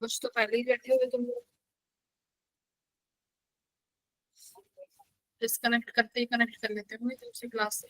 कुछ तो पहले ही बैठे हुए तुम लोग। डिस्कनेक्ट करते ही कनेक्ट कर लेते होंगे दूसरी क्लास से।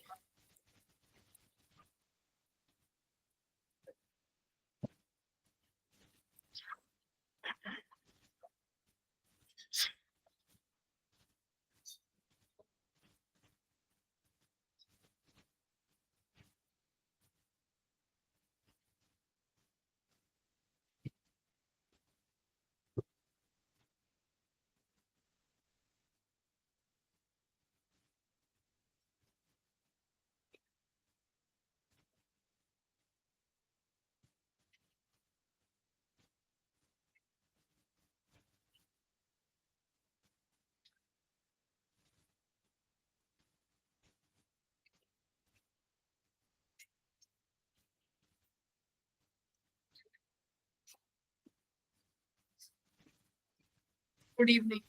Good evening.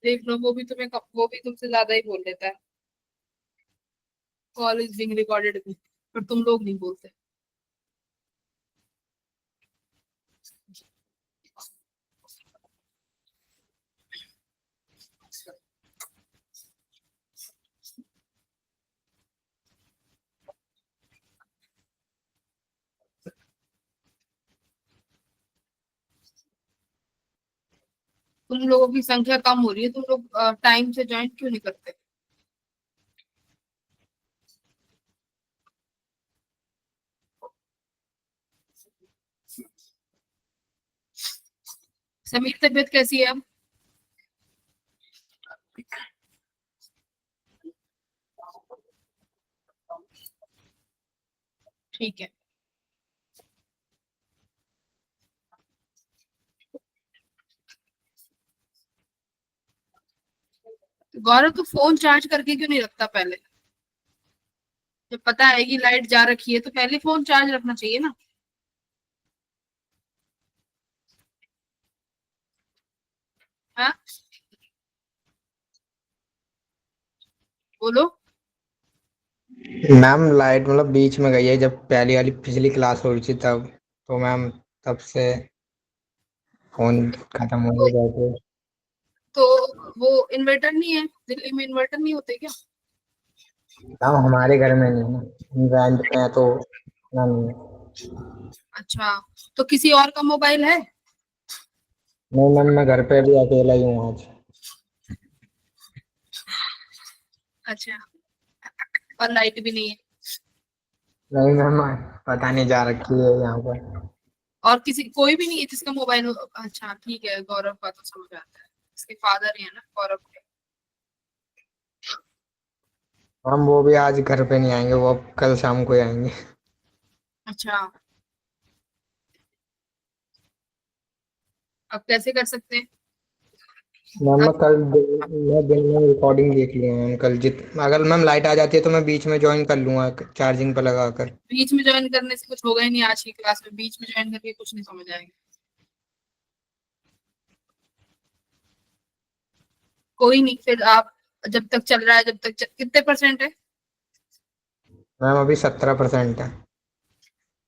देख लो, वो भी तुमसे ज्यादा ही बोल देता है। कॉल इज बीइंग रिकॉर्डेड भी, पर तुम लोग नहीं बोलते। तुम लोगों की संख्या कम हो रही है, तुम लोग टाइम से ज्वाइन क्यों नहीं करते? समीर, तबीयत कैसी है अब? ठीक है। तो गौरव, तू फोन चार्ज करके क्यों नहीं रखता पहले? जब पता है कि लाइट जा रखी है तो पहले फोन चार्ज रखना चाहिए ना। हाँ, बोलो। मैम लाइट मतलब बीच में गई है जब पहली वाली पिछली क्लास हो रही थी तब। तो मैम तब से फोन खत्म हो तो, गए थे। तो वो इन्वर्टर नहीं है दिल्ली में? इन्वर्टर नहीं होते क्या? मैम हमारे घर में नहीं है, रेंट पे है तो इतना नहीं है। अच्छा, तो किसी और का मोबाइल है? नहीं मैम, मैं घर पे भी अकेला ही हूँ आज। अच्छा, और लाइट भी नहीं है? नहीं मैम, पता नहीं जा रखी है यहाँ पर। और किसी कोई भी नहीं है जिसका मोबाइल हो? अच्छा ठीक है, गौरव का तो समझ आता है, इसके फादर ही है ना गौरव के। मैम वो भी आज घर पे नहीं आएंगे, वो अब कल शाम को ही आएंगे। अच्छा, अब कैसे कर सकते हैं? मैम अब मैं दिन में रिकॉर्डिंग देख लिया मैम। कल जित अगर मैम लाइट आ जाती है तो मैं बीच में ज्वाइन कर लूंगा चार्जिंग पे लगा कर। बीच में ज्वाइन करने से कुछ होगा ही नहीं, आज की क्लास में बीच में ज्वाइन करके कुछ नहीं समझ आएगा। कोई नहीं, फिर आप जब तक चल रहा है, कितने परसेंट है? मैम अभी 17% है।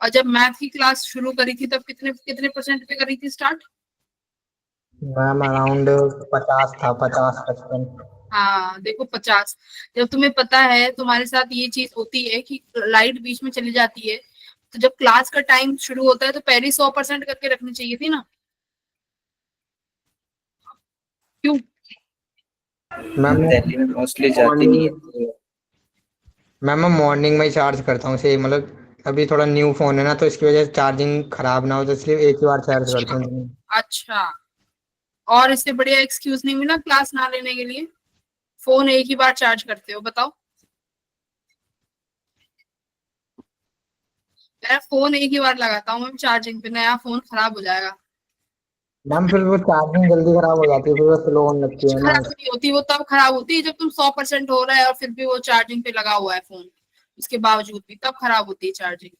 और जब मैथ की क्लास शुरू करी थी तब कितने कितने परसेंट पे करी थी स्टार्ट? मैम अराउंड 50 था, 50-55। हाँ देखो, 50। जब तुम्हें पता है तुम्हारे साथ ये चीज होती है कि लाइट बीच में चली जाती है, तो जब क्लास का टाइम शुरू होता है तो पहले 100% करके रखनी चाहिए थी ना। क्यों? मैम दिल्ली में मोस्टली जाती मॉर्निंग नहीं है। मैम मैं मॉर्निंग में ही चार्ज करता हूँ से मतलब अभी थोड़ा न्यू फोन है ना, तो इसकी वजह से चार्जिंग खराब ना हो, तो इसलिए एक ही बार चार्ज करता अच्छा, हूँ। अच्छा। और इससे बढ़िया एक्सक्यूज नहीं मिला क्लास ना लेने के लिए? फोन एक ही बार चार्ज करते हो, बताओ। मैं फोन एक ही बार लगाता हूँ मैं चार्जिंग पे, नया फोन खराब हो जाएगा। मैम फिर वो चार्जिंग जल्दी खराब हो जाती है, फिर वो स्लो होने लगती है ना। खराब नहीं होती वो, तब खराब होती है जब तुम 100% हो रहा है और फिर भी वो चार्जिंग पे लगा हुआ है फोन। उसके बावजूद भी तब खराब होती है चार्जिंग।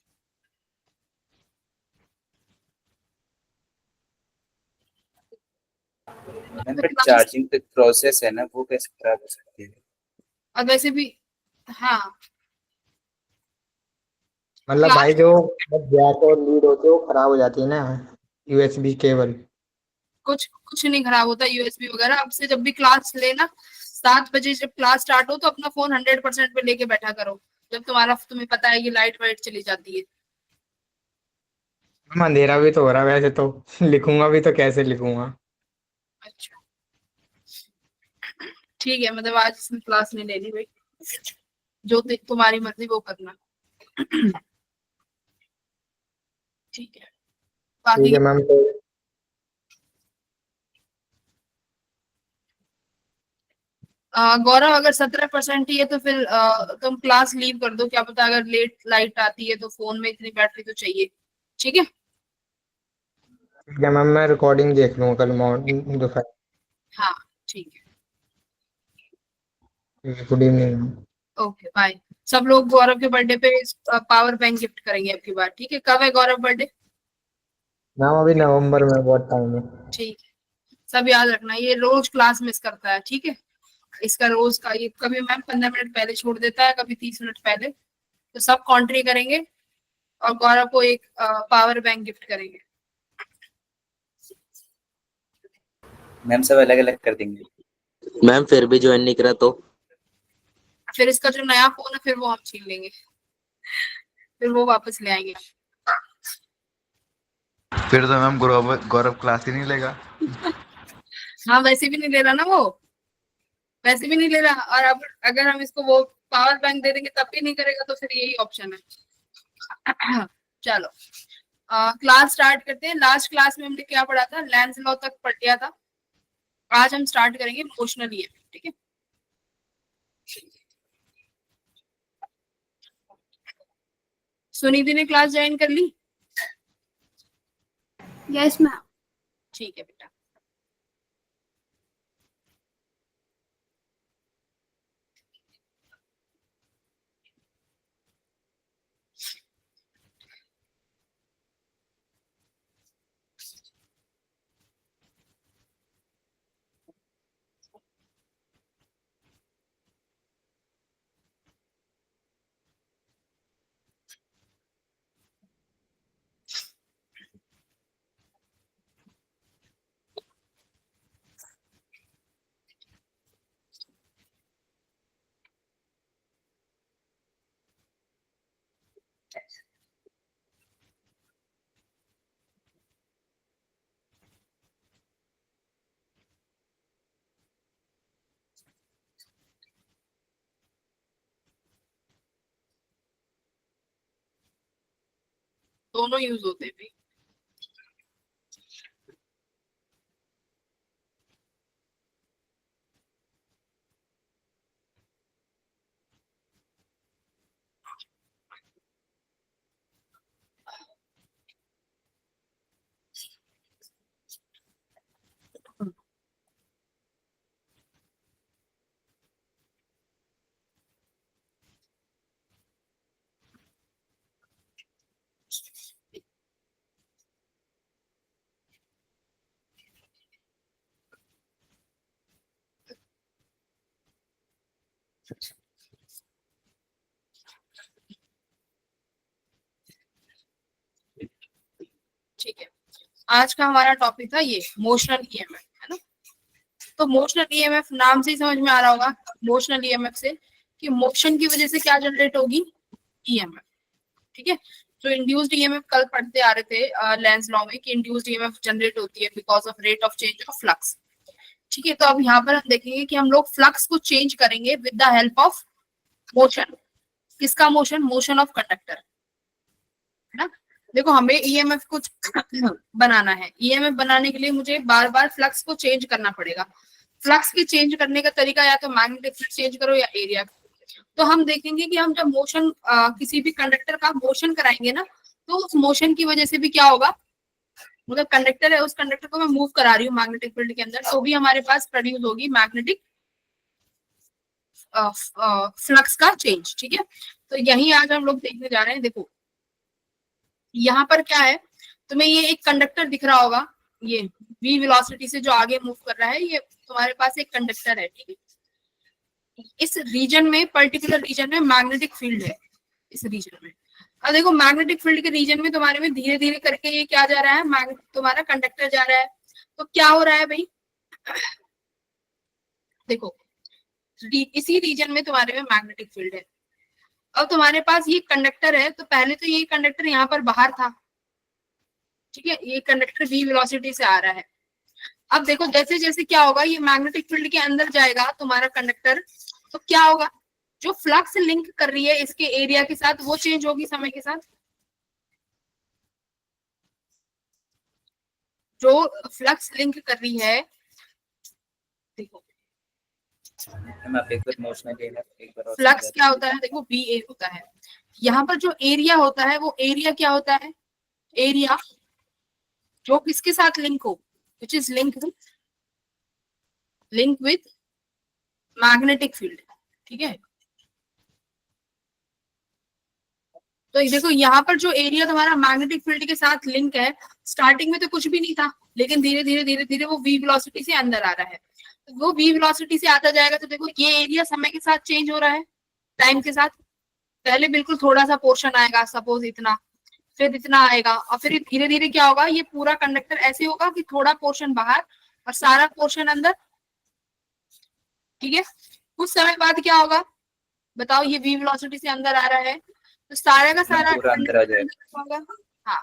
मैम बट चार्जिंग का प्रोसेस है ना, वो कैसे खराब हो सकती है? और वैसे भी हाँ, मतलब क्लास भाई जो जैक और लीड होती है वो खराब हो जाती है ना, यूएसबी केबल। कुछ कुछ नहीं खराब होता यूएसबी वगैरह। अब से जब भी क्लास लेना, 7 बजे जब क्लास स्टार्ट हो तो अपना फोन 100% पे लेके बैठा करो, जब तुम्हें पता है कि लाइट वाइट चली जाती है। हम अंधेरा भी तो हो रहा है वैसे तो लिखूंगा भी तो कैसे लिखूंगा। अच्छा ठीक है, मतलब आज इसमें क्लास नहीं लेनी भाई, जो तुम्हारी मर्जी वो करना। ठीक है, ठीक बाकी है मैम, तो गौरव अगर 17% ही है तो फिर तुम क्लास लीव कर दो, क्या पता अगर लेट लाइट आती है तो फोन में इतनी बैटरी तो चाहिए। ठीक है। ठीक है मैम, मैं रिकॉर्डिंग देख लूंगा कल मॉर्निंग दोपहर। हाँ ठीक है। Good evening ma'am. Okay bye. सब लोग गौरव के बर्थडे पे पावर बैंक गिफ्ट करेंगे आपकी बार, ठीक है? कब है गौरव बर्थडे? मैम अभी नवंबर में बहुत टाइम है। ठीक है, सब याद रखना, ये रोज क्लास मिस करता है, ठीक है? इसका रोज का ये कभी मैम 15 मिनट पहले छोड़ देता है, कभी 30 मिनट पहले, तो सब कॉन्ट्री करेंगे और गौरव को एक पावर बैंक गिफ्ट करेंगे। मैम सब अलग अलग कर देंगे। मैम फिर भी ज्वाइन नहीं करा तो? फिर इसका जो नया फोन है फिर वो हम छीन लेंगे, फिर वो वापस ले आएंगे। फिर तो मैम गौरव गौरव क्लास ही नहीं लेगा। हाँ वैसे भी नहीं ले रहा ना वो, वैसे भी नहीं ले रहा, और अब अगर हम इसको वो पावर बैंक दे देंगे तब भी नहीं करेगा, तो फिर यही ऑप्शन है। चलो क्लास स्टार्ट करते हैं। लास्ट क्लास में हमने क्या पढ़ा था? लैंस लॉ तक पढ़ लिया था। आज हम स्टार्ट करेंगे मोशनल ईएमएफ, ठीक है? सुनिधि ने क्लास ज्वाइन कर ली? Yes ma'am. ठीक है बेटा। दोनों यूज होते हैं भाई। ठीक है, आज का हमारा टॉपिक था ये मोशनल ईएमएफ, है ना? तो मोशनल ईएमएफ नाम से ही समझ में आ रहा होगा, मोशनल ईएमएफ से कि मोशन की वजह से क्या जनरेट होगी? ईएमएफ, ठीक है? तो इंड्यूस्ड ईएमएफ कल पढ़ते आ रहे थे लेंज लॉ में कि इंड्यूस्ड ईएमएफ जनरेट होती है because of rate of change of flux, ठीक है? तो अब यहाँ पर हम देखेंगे कि हम लोग फ्लक्स को चेंज करेंगे with the help of motion. किसका मोशन? मोशन ऑफ कंडक्टर, है ना? देखो हमें ईएमएफ को बनाना है, ईएमएफ बनाने के लिए मुझे बार बार फ्लक्स को चेंज करना पड़ेगा। फ्लक्स के चेंज करने का तरीका या तो मैग्नेटिक फील्ड चेंज करो या एरिया। तो हम देखेंगे कि हम जब मोशन किसी भी कंडक्टर का मोशन कराएंगे ना, तो उस मोशन की वजह से भी क्या होगा, मतलब कंडक्टर है, उस कंडक्टर को मैं मूव करा रही हूँ मैग्नेटिक फील्ड के अंदर, तो भी हमारे पास प्रोड्यूस होगी मैग्नेटिक फ्लक्स का चेंज, ठीक है? तो यही आज हम लोग देखने जा रहे हैं। देखो यहाँ पर क्या है, तुम्हें ये एक कंडक्टर दिख रहा होगा, ये v वेलोसिटी से जो आगे मूव कर रहा है, ये तुम्हारे पास एक कंडक्टर है, ठीक है। इस रीजन में, पर्टिकुलर रीजन में मैग्नेटिक फील्ड है, इस रीजन में। अब देखो मैग्नेटिक फील्ड के रीजन में तुम्हारे में धीरे धीरे करके ये क्या जा रहा है, तुम्हारा कंडक्टर जा रहा है। तो क्या हो रहा है भाई, देखो इसी रीजन में तुम्हारे में मैग्नेटिक फील्ड है। अब तुम्हारे पास ये कंडक्टर है, तो पहले तो ये कंडक्टर यहाँ पर बाहर था, ठीक है, ये कंडक्टर v वेलोसिटी से आ रहा है। अब देखो जैसे जैसे क्या होगा, ये मैग्नेटिक फील्ड के अंदर जाएगा तुम्हारा कंडक्टर, तो क्या होगा, जो फ्लक्स लिंक कर रही है इसके एरिया के साथ, वो चेंज होगी समय के साथ। जो फ्लक्स लिंक कर रही है, देखो मैम आप एक बार मोशनल ईएमएफ एक बार और फ्लक्स समझा क्या होता है, देखो VA होता है। यहाँ पर जो एरिया होता है, वो एरिया क्या होता है, एरिया जो किसके साथ लिंक हो, which is link with magnetic field, ठीक है। तो ये देखो यहाँ पर जो एरिया तुम्हारा मैग्नेटिक फील्ड के साथ लिंक है, स्टार्टिंग में तो कुछ भी नहीं था, लेकिन धीरे धीरे वो v वेलोसिटी से अंदर आ रहा है। तो वो v वेलोसिटी से आता जाएगा, तो देखो ये एरिया समय के साथ चेंज हो रहा है, टाइम के साथ। पहले बिल्कुल थोड़ा सा पोर्शन आएगा, सपोज इतना, फिर इतना आएगा, और फिर धीरे धीरे क्या होगा, ये पूरा कंडक्टर ऐसे होगा कि थोड़ा पोर्शन बाहर और सारा पोर्शन अंदर, ठीक है। कुछ समय बाद क्या होगा बताओ, ये v वेलोसिटी से अंदर आ रहा है, तो सारे का सारा पूरा अंदर आ कंडक्टर होगा, हाँ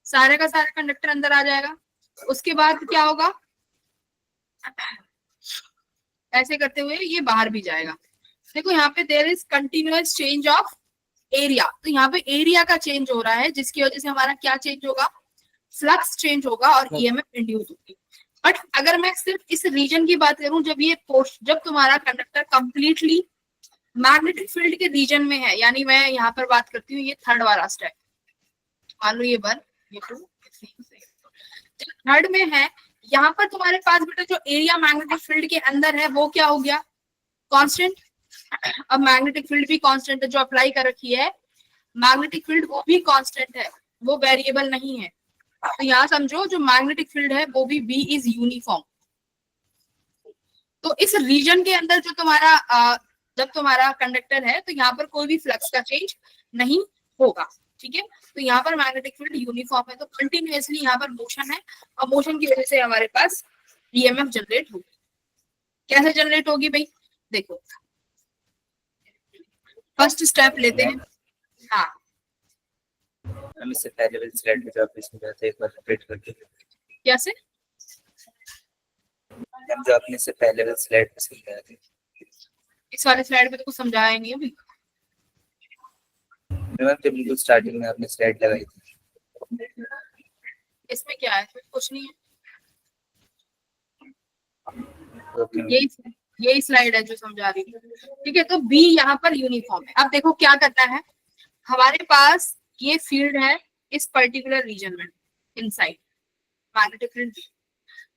सारे का सारा कंडक्टर अंदर आ जाएगा। उसके बाद क्या होगा, ऐसे करते हुए ये बाहर भी जाएगा। देखो यहाँ पे there is continuous change of area, तो यहाँ पे एरिया का चेंज हो रहा है, जिसकी वजह से हमारा क्या चेंज होगा, फ्लक्स चेंज होगा और ईएमएफ इंड्यूस होगी। बट अगर मैं सिर्फ इस रीजन की बात करूं, जब तुम्हारा कंडक्टर कंप्लीटली मैग्नेटिक फील्ड के रीजन में है, यानी मैं यहाँ पर बात करती हूँ, ये थर्ड वाला स्टेप, मान लो ये 1 ये 2 थर्ड में है, यहाँ पर तुम्हारे पास बेटा जो एरिया मैग्नेटिक फील्ड के अंदर है, वो क्या हो गया, कांस्टेंट। अब मैग्नेटिक फील्ड भी कांस्टेंट है, जो अप्लाई कर रखी है मैग्नेटिक फील्ड, वो भी कांस्टेंट है, वो वेरिएबल नहीं है। तो यहाँ समझो जो मैग्नेटिक फील्ड है वो भी B इज यूनिफॉर्म। तो इस रीजन के अंदर जो तुम्हारा जब तुम्हारा कंडक्टर है, तो यहाँ पर कोई भी फ्लक्स का चेंज नहीं होगा, ठीक है। तो यहाँ पर मैग्नेटिक फील्ड यूनिफॉर्म है, तो कंटिन्यूअसली यहाँ पर मोशन है, और मोशन की वजह से हमारे पास ईएमएफ जनरेट होगी। कैसे जनरेट होगी भाई, देखो फर्स्ट स्टेप लेते हैं, हाँ हम इससे पहले वाले स्लाइड में जो आपने समझाया था एक बार रिपीट करके, कैसे, हम जो आपने इससे पहले वाले स्लाइड में समझाया था, इस वाले स्लाइड में तो कुछ समझाया नहीं है अभी। मैम जब बिल्कुल स्टार्टिंग में आपने स्लाइड लगाई थी, इसमें क्या है, कुछ नहीं है, तो यही स्लाइड है जो समझा रही हूँ, ठीक है। तो बी यहाँ पर यूनिफॉर्म है। अब देखो क्या करना है, हमारे पास ये फील्ड है इस पर्टिकुलर रीजन में, इनसाइड मैग्नेटिक फील्ड।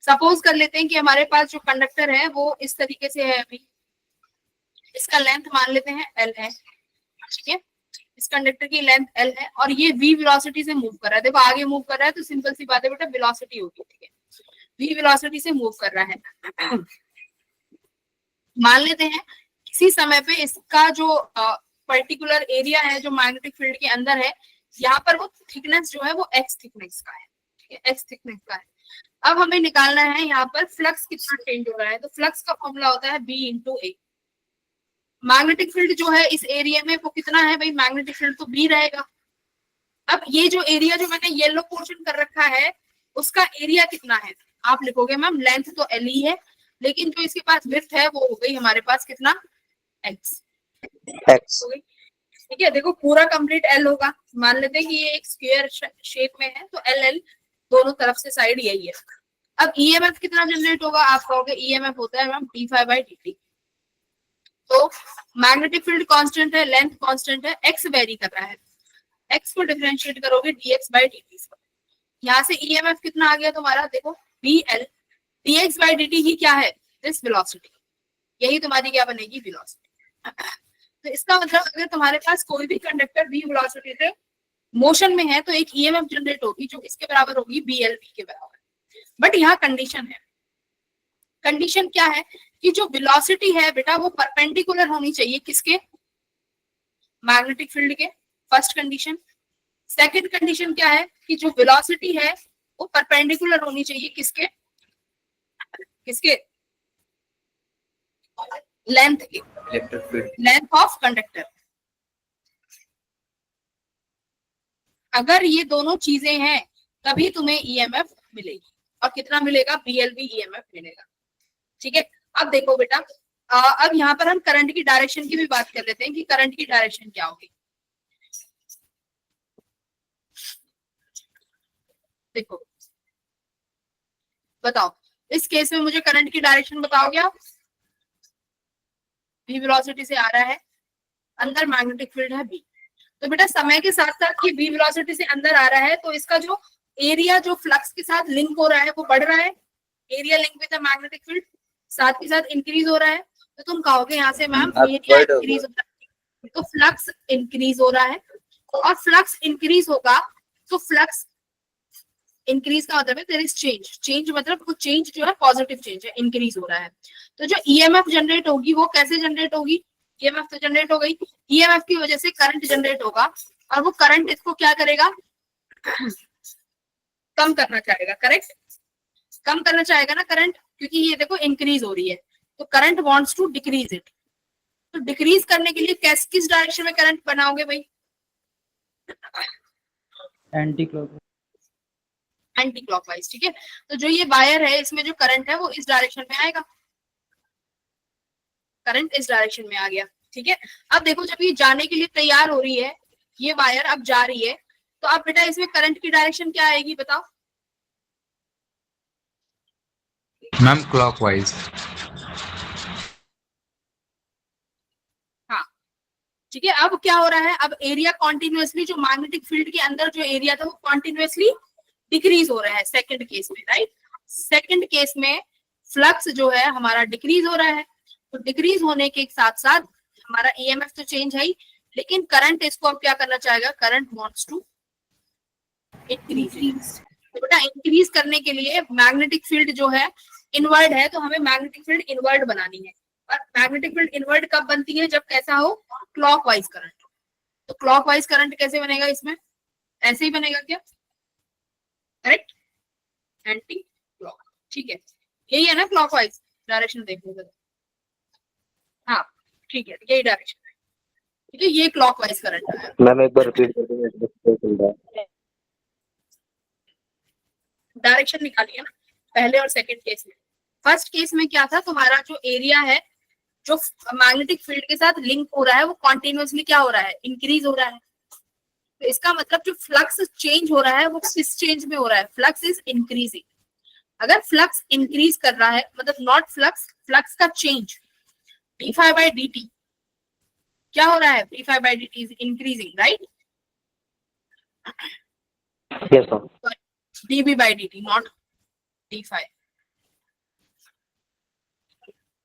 सपोज कर लेते हैं कि हमारे पास जो कंडक्टर है वो इस तरीके से है, अभी इसका लेंथ मान लेते हैं L है, ठीक है। इस कंडक्टर की लेंथ L है, और ये v वेलोसिटी से मूव कर रहा है। देखो आगे मूव कर रहा है, तो सिंपल सी बात है बेटा, वेलोसिटी होगी, ठीक है। v वेलोसिटी से मूव कर रहा है। मान लेते हैं किसी समय पे इसका जो पर्टिकुलर एरिया है जो मैग्नेटिक फील्ड के अंदर है, यहाँ पर वो थिकनेस जो है वो x थिकनेस का है, ठीक है, x थिकनेस का है। अब हमें निकालना है यहाँ पर फ्लक्स कितना चेंज हो रहा है, तो फ्लक्स का फॉर्मूला होता है B into A। Magnetic field जो है इस एरिया में वो कितना है भाई, मैग्नेटिक फील्ड तो B रहेगा। अब ये जो एरिया जो मैंने येलो पोर्शन कर रखा है, उसका एरिया कितना है, आप लिखोगे मैम लेंथ तो L ही है, लेकिन जो इसके पास विड्थ है वो हो गई हमारे पास कितना, x, ठीक है। देखो पूरा कंप्लीट L होगा, मान लेते हैं कि ये एक स्क्वायर शेप में है, तो L दोनों तरफ से साइड यही है। अब ईएमएफ कितना जनरेट होगा, आप कहोगे ईएमएफ होता है मैम d∅dt। तो मैग्नेटिक फील्ड कांस्टेंट है, लेंथ कांस्टेंट है, x वेरी कर रहा है, x को डिफरेंशिएट करोगे dx/dt से। यहाँ से ईएमएफ कितना आ गया तुम्हारा, देखो bl dx/dt ही क्या है, दिस वेलोसिटी, यही तुम्हारी क्या बनेगी, वेलोसिटी। तो इसका मतलब अगर तुम्हारे पास कोई भी कंडक्टर v वेलोसिटी से मोशन में है तो एक ईएमएफ जनरेट होगी जो किसके बराबर होगी, BLV के बराबर। बट यहाँ कंडीशन है, कंडीशन क्या है कि जो वेलोसिटी है बेटा वो परपेंडिकुलर होनी चाहिए किसके, मैग्नेटिक फील्ड के, फर्स्ट कंडीशन। सेकंड कंडीशन क्या है कि जो वेलोसिटी है वो परपेंडिकुलर होनी चाहिए किसके, किसके, लेंथ के, electric field. Length of conductor. अगर ये दोनों चीजें हैं तभी तुम्हें ईएमएफ मिलेगी, और कितना मिलेगा, BLV ईएमएफ मिलेगा। ठीक है, अब देखो बेटा, अब यहाँ पर हम करंट की डायरेक्शन की भी बात कर लेते हैं कि करंट की डायरेक्शन क्या होगी। देखो बताओ, इस केस में मुझे करंट की डायरेक्शन बताओगे आप। v वेलोसिटी से आ रहा है, अंदर मैग्नेटिक फील्ड है B, तो बेटा समय के साथ साथ ये v वेलोसिटी से अंदर आ रहा है तो इसका जो एरिया जो फ्लक्स के साथ लिंक हो रहा है वो बढ़ रहा है, area link with the magnetic field साथ के साथ इंक्रीज हो रहा है। तो तुम कहोगे यहाँ से मैम एरिया इंक्रीज हो रहा है तो फ्लक्स इंक्रीज हो रहा है, और फ्लक्स इंक्रीज होगा तो फ्लक्स इंक्रीज का मतलब है देयर इज चेंज, चेंज मतलब वो चेंज जो है पॉजिटिव चेंज है, इंक्रीज हो रहा है। तो जो ईएमएफ जनरेट होगी वो कैसे जनरेट होगी, ईएमएफ तो जनरेट हो गई, ईएमएफ की वजह से करंट जनरेट होगा, और वो करंट इसको क्या करेगा, कम करना चाहेगा, करेक्ट, कम करना चाहेगा ना करंट, क्योंकि ये देखो इंक्रीज हो रही है तो current wants to decrease it. तो डिक्रीज करने के लिए किस डायरेक्शन में करंट बनाओगे भाई, एंटी क्लॉकवाइज। Anti clockwise. ठीक है, तो जो ये वायर है इसमें जो करंट है वो इस डायरेक्शन में आएगा, करंट इस डायरेक्शन में आ गया। ठीक है, अब देखो जब ये जाने के लिए तैयार हो रही है, ये वायर अब जा रही है, तो अब बेटा इसमें करंट की डायरेक्शन क्या आएगी बताओ। Ma'am clockwise. हाँ ठीक है, अब क्या हो रहा है, अब एरिया कॉन्टिन्यूअसली जो मैग्नेटिक फील्ड के अंदर जो एरिया था वो कॉन्टिन्यूअसली डिक्रीज हो रहा है सेकंड केस में, राइट। सेकंड केस में फ्लक्स जो है हमारा डिक्रीज हो रहा है, तो डिक्रीज होने के साथ साथ हमारा ईएमएफ तो चेंज है ही, लेकिन करंट इसको अब क्या करना चाहेगा, करंट वांट्स टू इंक्रीज। तो बेटा इंक्रीज करने के लिए मैग्नेटिक फील्ड जो है इनवर्ड है, तो हमें मैग्नेटिक फील्ड इनवर्ड बनानी है, और मैग्नेटिक फील्ड इनवर्ड कब बनती है, जब कैसा हो, क्लॉकवाइज करंट। तो क्लॉकवाइज करंट कैसे बनेगा, इसमें ऐसे ही बनेगा क्या, करेक्ट, एंटी क्लॉक। ठीक है, यही है ना क्लॉकवाइज डायरेक्शन, देखो जरा, हाँ ठीक है, यही डायरेक्शन है। ठीक है, ये क्लॉकवाइज करंट है। मैम एक बार रिपीट कर दीजिए। डायरेक्शन निकालिए ना पहले और सेकंड केस में। फर्स्ट केस में क्या था, तुम्हारा जो एरिया है जो मैग्नेटिक फील्ड के साथ लिंक हो रहा है वो कॉन्टिन्यूअसली क्या हो रहा है, इंक्रीज हो रहा है। तो इसका मतलब जो फ्लक्स चेंज हो रहा है वो किस चेंज में हो रहा है, फ्लक्स इज इंक्रीजिंग। अगर फ्लक्स इंक्रीज कर रहा है मतलब नॉट फ्लक्स, फ्लक्स का चेंज, d∅dt क्या हो रहा है, d∅dt is increasing, right. Yes ma'am. dB/dt not d∅।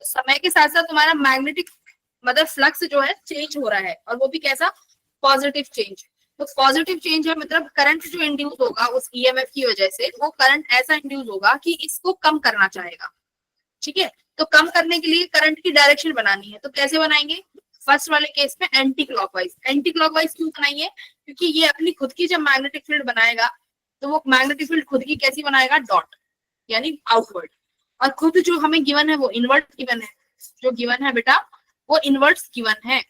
समय के साथ साथ तुम्हारा मैग्नेटिक मतलब फ्लक्स जो है चेंज हो रहा है, और वो भी कैसा, पॉजिटिव चेंज। तो पॉजिटिव चेंज है मतलब करंट जो इंड्यूस होगा उस ईएमएफ की वजह से, वो करंट ऐसा इंड्यूस होगा कि इसको कम करना चाहेगा। ठीक है, तो कम करने के लिए करंट की डायरेक्शन बनानी है, तो कैसे बनाएंगे, फर्स्ट वाले केस में एंटी क्लॉकवाइज। एंटी क्लॉकवाइज क्यों बनाएंगे, क्योंकि ये अपनी खुद की जब मैग्नेटिक फील्ड बनाएगा तो वो मैग्नेटिक फील्ड खुद की कैसी बनाएगा, डॉट, यानी आउटवर्ड, और खुद जो हमें गिवन है वो इनवर्ट गिवन है, जो गिवन है बेटा वो इनवर्ट्स गिवन है।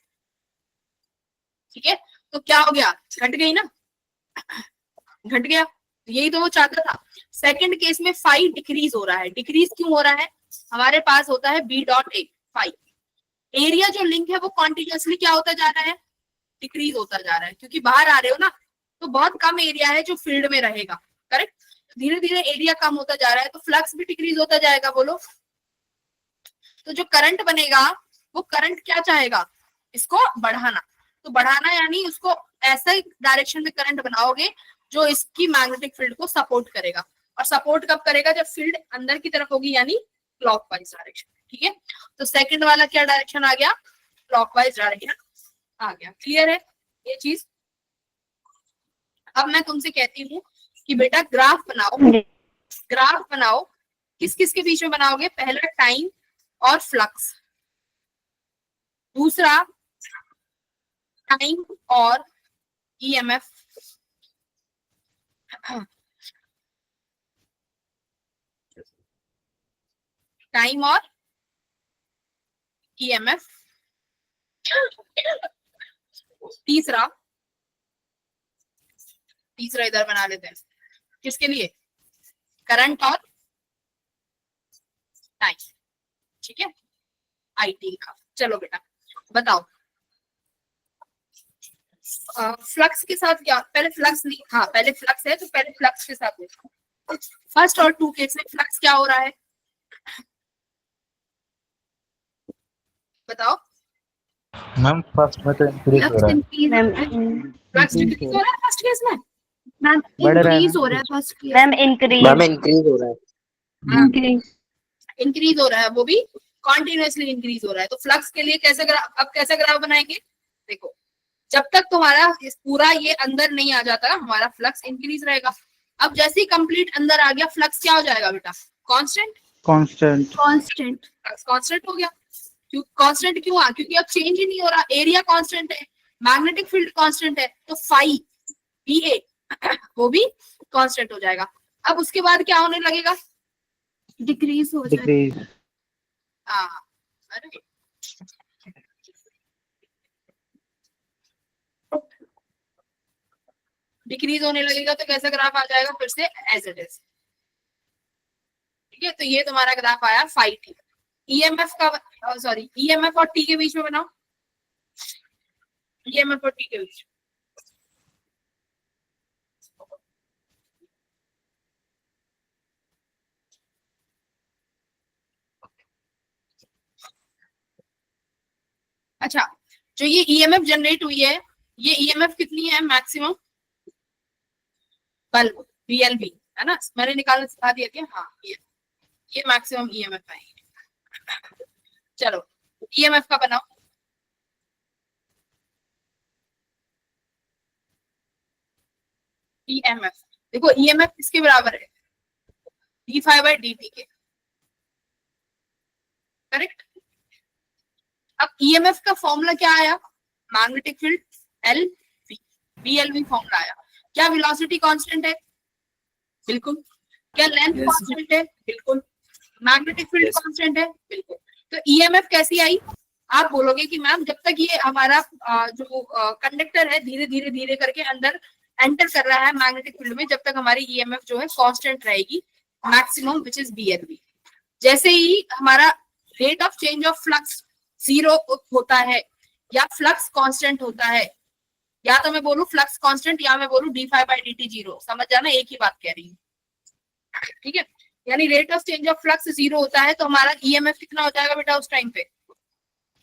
ठीक है, तो क्या हो गया, घट गई ना, घट गया, यही तो वो चाहता था। सेकंड केस में फाई डिक्रीज हो रहा है, डिक्रीज क्यों हो रहा है, हमारे पास होता है B.A फाई, एरिया जो लिंक है वो कॉन्टिन्यूअसली क्या होता जा रहा है, डिक्रीज होता जा रहा है, क्योंकि बाहर आ रहे हो ना तो बहुत कम एरिया है जो फील्ड में रहेगा, करेक्ट। धीरे धीरे एरिया कम होता जा रहा है तो फ्लक्स भी डिक्रीज होता जाएगा, बोलो। तो जो करंट बनेगा वो करंट क्या चाहेगा, इसको बढ़ाना। तो बढ़ाना यानी उसको ऐसा डायरेक्शन में करंट बनाओगे जो इसकी मैग्नेटिक फील्ड को सपोर्ट करेगा, और सपोर्ट कब करेगा, जब फील्ड अंदर की तरफ होगी, यानी क्लॉकवाइज डायरेक्शन। ठीक है, तो सेकंड वाला क्या डायरेक्शन आ गया, क्लॉकवाइज डायरेक्शन। आ गया, क्लियर है ये चीज। अब मैं तुमसे कहती हूँ कि बेटा ग्राफ बनाओ, ग्राफ बनाओ, किस किस के बीच में बनाओगे? पहला टाइम और फ्लक्स, दूसरा टाइम और ईएमएफ, टाइम और ईएमएफ, तीसरा इधर बना लेते हैं, किसके लिए? करंट और टाइम, ठीक है, आईटी का। चलो बेटा बताओ फ्लक्स के साथ क्या, पहले फ्लक्स नहीं, हाँ पहले फ्लक्स है तो पहले फ्लक्स के साथ देखो। फर्स्ट और टू केस में फ्लक्स क्या हो रहा है बताओ? मैम फर्स्ट में तो इंक्रीज हो रहा है। फ्लक्स डिक्रीज हो रहा है फर्स्ट केस में, मैम बढ़ रहा है इंक्रीज हो रहा है first case. Ma'am increase ma'am increase हो रहा है। इंक्रीज हो रहा है, वो भी कॉन्टिन्यूसली इंक्रीज हो रहा है। तो फ्लक्स के लिए कैसे ग्राफ, अब कैसे ग्राफ बनाएंगे? देखो जब तक तुम्हारा इस पूरा ये अंदर नहीं आ जाता हमारा फ्लक्स इंक्रीज रहेगा। अब जैसे ही कंप्लीट अंदर आ गया फ्लक्स क्या हो जाएगा बेटा? कांस्टेंट। कांस्टेंट फ्लक्स कांस्टेंट हो गया। क्यों कांस्टेंट क्यों आ? क्योंकि अब चेंज ही नहीं हो रहा, एरिया कांस्टेंट है, मैग्नेटिक फील्ड कांस्टेंट है, तो फाई VA वो भी कांस्टेंट हो जाएगा। अब उसके बाद क्या होने लगेगा? डिक्रीज हो जाएगा। हाँ अरे डिक्रीज होने लगेगा तो कैसा ग्राफ आ जाएगा? फिर से एज इट इज, ठीक है। तो ये तुम्हारा ग्राफ आया फाई टी। ईएमएफ का सॉरी ईएमएफ और टी के बीच में बनाओ, ईएमएफ और टी के बीच। अच्छा जो ये ईएमएफ जनरेट हुई है, ये ईएमएफ कितनी है मैक्सिमम? बल्ब VLB है ना, मैंने निकालना सिखा दिया क्या? हाँ ये मैक्सिमम ईएमएफ है। चलो ईएमएफ का बनाओ। ईएमएफ देखो, ईएमएफ किसके बराबर है? d∅dt के, करेक्ट। अब ईएमएफ का फॉर्मूला क्या आया? Magnetic field LV, BLV formula आया। क्या वेलोसिटी कांस्टेंट है? बिल्कुल। क्या लेंथ कांस्टेंट है? बिल्कुल। मैग्नेटिक फील्ड कांस्टेंट है? बिल्कुल। तो ईएमएफ कैसी आई? आप बोलोगे कि मैम जब तक ये हमारा जो कंडक्टर है धीरे धीरे धीरे करके अंदर एंटर कर रहा है मैग्नेटिक फील्ड में, जब तक हमारी ईएमएफ जो है कांस्टेंट रहेगी मैक्सिमम विच इज BLV। जैसे ही हमारा rate of change of flux 0 होता है या फ्लक्स कांस्टेंट होता है, या तो मैं बोलूं फ्लक्स कांस्टेंट या मैं बोलूं d∅dt 0, समझ जाना एक ही बात कह रही हूँ, ठीक है। यानी rate of change of flux 0 होता है तो हमारा ईएमएफ कितना हो जाएगा बेटा उस टाइम पे?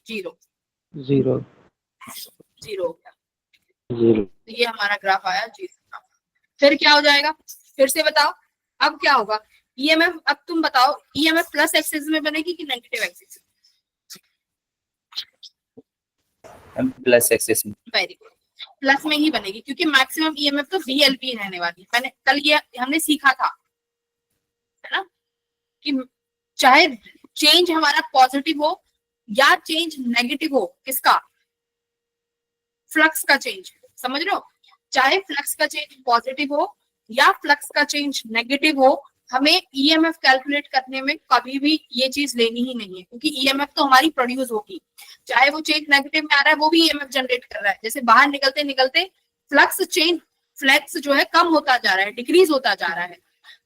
0 हो गया। तो ये हमारा ग्राफ आया 0। फिर क्या हो जाएगा? फिर से बताओ अब क्या होगा? ईएमएफ, अब तुम बताओ ईएमएफ प्लस एक्सिस में बनेगी कि नेगेटिव एक्सिस? प्लस एक्सिस में। वेरी गुड, प्लस में ही बनेगी क्योंकि मैक्सिमम ईएमएफ तो VLB रहने वाली। मैंने कल ये हमने सीखा था है ना कि चाहे चेंज हमारा पॉजिटिव हो या चेंज नेगेटिव हो, किसका? फ्लक्स का चेंज, समझ रहे हो? चाहे फ्लक्स का चेंज पॉजिटिव हो या फ्लक्स का चेंज नेगेटिव हो, हमें ईएमएफ कैलकुलेट करने में कभी भी ये चीज लेनी ही नहीं है, क्योंकि ईएमएफ तो हमारी प्रोड्यूस होगी। चाहे वो चेंज नेगेटिव में आ रहा है वो भी ईएमएफ जनरेट कर रहा है। जैसे बाहर निकलते निकलते फ्लक्स जो है कम होता जा रहा है, डिक्रीज होता जा रहा है,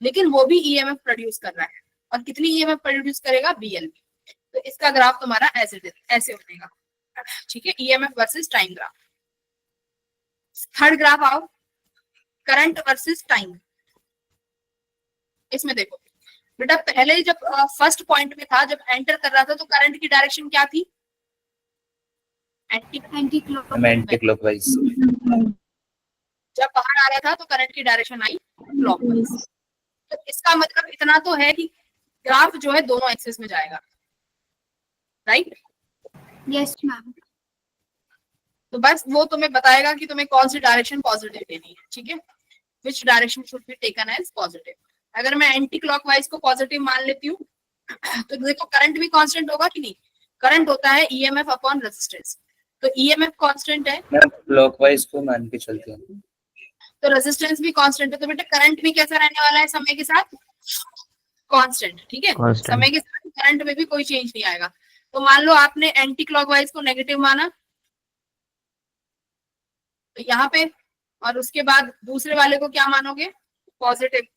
लेकिन वो भी ईएमएफ प्रोड्यूस कर रहा है। और कितनी ईएमएफ प्रोड्यूस करेगा? BLB। तो इसका ग्राफ तुम्हारा ऐसे बनेगा, ठीक है, EMF versus time graph. Third graph आओ, करंट वर्सेस टाइम। इसमें देखो बेटा पहले जब फर्स्ट पॉइंट में था, जब एंटर कर रहा था तो करंट की डायरेक्शन क्या थी? Anti clockwise. जब बाहर आ रहा था तो करंट की डायरेक्शन आई क्लॉकवाइज। तो इसका मतलब इतना तो है कि ग्राफ जो है दोनों एक्सिस में जाएगा, राइट? Yes ma'am. तो बस वो तुम्हें बताएगा कि तुम्हें कौन सी डायरेक्शन पॉजिटिव लेनी है, ठीक है, which direction should be taken as positive. अगर मैं एंटी क्लॉकवाइज को पॉजिटिव मान लेती हूँ तो देखो करंट भी कांस्टेंट होगा कि नहीं, करंट होता है ईएमएफ अपॉन रेजिस्टेंस, तो ईएमएफ कांस्टेंट है मैम क्लॉकवाइज को मान के चलते हैं। तो रेजिस्टेंस भी कांस्टेंट है, तो बेटा करंट भी कैसा रहने वाला है समय के साथ, कांस्टेंट, ठीक है, Constant. समय के साथ करंट में भी कोई चेंज नहीं आएगा। तो मान लो आपने एंटी क्लॉकवाइज को नेगेटिव माना तो यहाँ पे, और उसके बाद दूसरे वाले को क्या मानोगे, पॉजिटिव,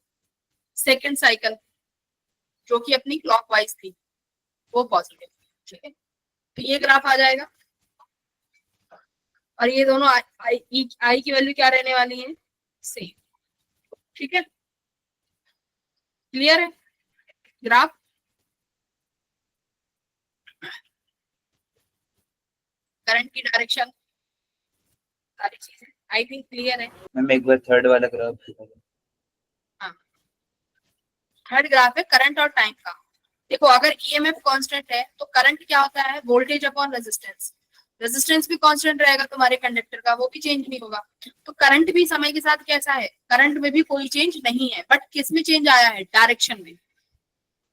सेकंड साइकिल जो कि अपनी क्लॉकवाइज थी वो पॉजिटिव, ठीक है, तो ये ग्राफ आ जाएगा। और ये दोनों आई की वैल्यू क्या रहने वाली है, सेम, ठीक है, क्लियर है ग्राफ। करंट की डायरेक्शन सारी चीजें आई थिंक क्लियर है। मैम एक बार थर्ड वाला ग्राफ दिखाओ। हाँ, थर्ड ग्राफ है करंट और टाइम का। देखो अगर ईएमएफ कांस्टेंट है तो करंट क्या होता है, वोल्टेज अपॉन रेजिस्टेंस, रेजिस्टेंस भी कांस्टेंट रहेगा तुम्हारे कंडक्टर का, वो भी चेंज नहीं होगा। तो करंट भी समय के साथ कैसा है, करंट में भी कोई चेंज नहीं है, बट किस में चेंज आया है, डायरेक्शन में।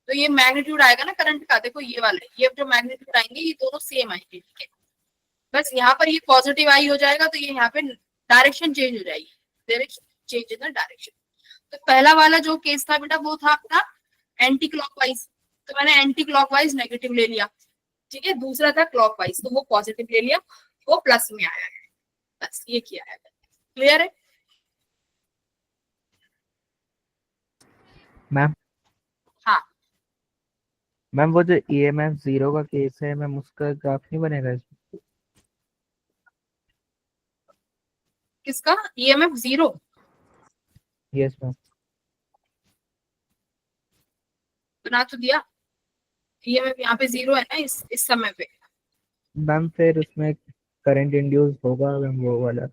तो ये मैग्नीट्यूड आएगा ना करंट का, देखो ये वाले, ये जो मैग्नीट्यूड आएंगे ये दोनों सेम आएंगे, ठीक है, बस यहाँ पर ये पॉजिटिव आई हो जाएगा तो ये यहाँ पे डायरेक्शन चेंज हो जाएगी, चेंज इन द डायरेक्शन। तो पहला वाला जो केस था बेटा वो था अपना एंटी क्लॉकवाइज, तो मैंने एंटी क्लॉकवाइज नेगेटिव ले लिया, ठीक है, दूसरा था क्लॉकवाइज तो वो पॉजिटिव ले लिया, वो प्लस में आया है, बस ये किया है, क्लियर है। मैम हाँ मैम वो जो EMF 0 का केस है मैम, उसका ग्राफ नहीं बनेगा इसमें? किसका, ईएमएफ 0, यस मैम। बना तो दिया, ईएमएफ यहाँ पे 0 है ना इस समय पे। मैम फिर उसमें करंट इंड्यूस होगा मैम वो वाला?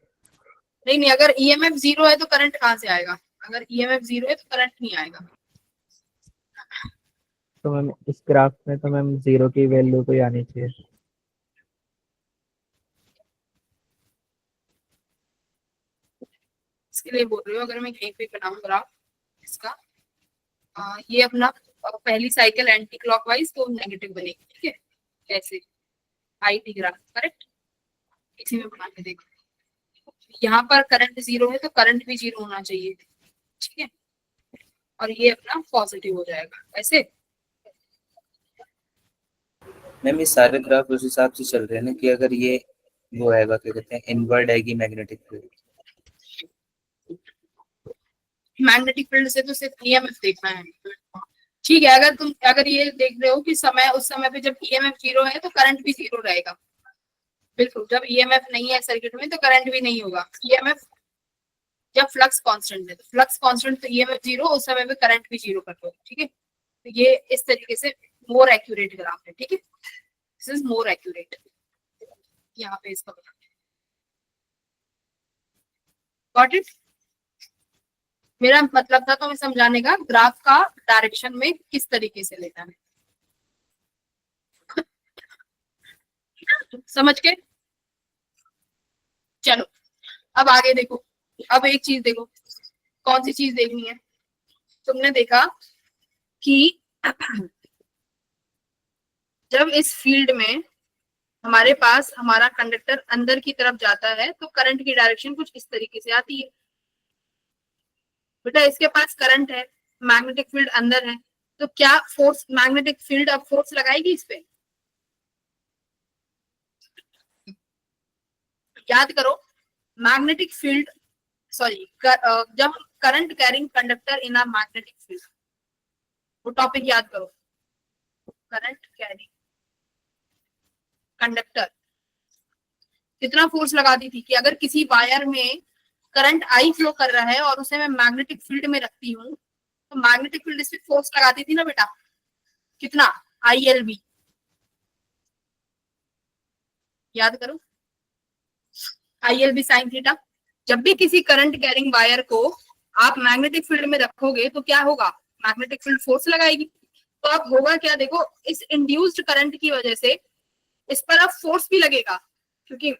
नहीं नहीं, अगर ईएमएफ 0 है तो करंट कहाँ से आएगा, अगर ईएमएफ 0 है तो करंट नहीं आएगा। तो मैम इस ग्राफ में तो मैम 0 की वैल्यू तो आनी चाहिए। इसके लिए बोल रही हूँ, अगर मैं कहीं पे बनाऊं ग्राफ इसका, ये अपना पहली साइकिल एंटी क्लॉकवाइज तो नेगेटिव बनेगी, ठीक है, ऐसे आई टी ग्राफ, करेक्ट, इसी में बना के देखो। यहाँ पर करंट 0 है तो करंट भी 0 होना चाहिए, ठीक है, और ये अपना पॉजिटिव हो जाएगा ऐसे। मैम ये सारे ग्राफ उस हिसाब से चल रहे हैं ना कि अगर ये वो आएगा क्या कहते हैं, इनवर्ड आएगी मैग्नेटिक फील्ड। मैग्नेटिक फील्ड से तो सिर्फ ईएमएफ देखना है, ठीक है, अगर ये देख रहे हो कि समय उस समय पे जब ईएमएफ 0 है तो करंट भी 0 रहेगा, बिल्कुल, जब ईएमएफ नहीं है सर्किट में तो करंट भी नहीं होगा। ईएमएफ जब फ्लक्स कांस्टेंट है तो फ्लक्स कांस्टेंट तो ईएमएफ 0, उस समय पे करंट भी 0 कर दो, ठीक है, तो ये इस तरीके से मोर एक्यूरेट ग्राफ है, ठीक है, दिस इज मोर एक्यूरेट, यहाँ पे इसका गॉट इट। मेरा मतलब था तो मैं समझाने का ग्राफ का डायरेक्शन में किस तरीके से लेना है, समझ के। चलो अब आगे देखो, अब एक चीज देखो, कौन सी चीज देखनी है, तुमने देखा कि जब इस फील्ड में हमारे पास हमारा कंडक्टर अंदर की तरफ जाता है तो करंट की डायरेक्शन कुछ इस तरीके से आती है। बेटा इसके पास करंट है, मैग्नेटिक फील्ड अंदर है, तो क्या फोर्स, मैग्नेटिक फील्ड अब फोर्स लगाएगी इस पे, याद करो, मैग्नेटिक फील्ड, सॉरी, जब current carrying conductor in a magnetic field, वो टॉपिक याद करो, करंट कैरिंग कंडक्टर कितना फोर्स लगाती थी कि अगर किसी वायर में करंट आई फ्लो कर रहा है और उसे मैं मैग्नेटिक फील्ड में रखती हूँ तो मैग्नेटिक फील्ड इस पे फोर्स लगाती थी ना बेटा, कितना, ILB, याद करो, ILB साइन थीटा। जब भी किसी करंट कैरिंग वायर को आप मैग्नेटिक फील्ड में रखोगे तो क्या होगा, मैग्नेटिक फील्ड फोर्स लगाएगी, तो अब होगा क्या, देखो इस इंड्यूस्ड करंट की वजह से इस पर अब फोर्स भी लगेगा, क्योंकि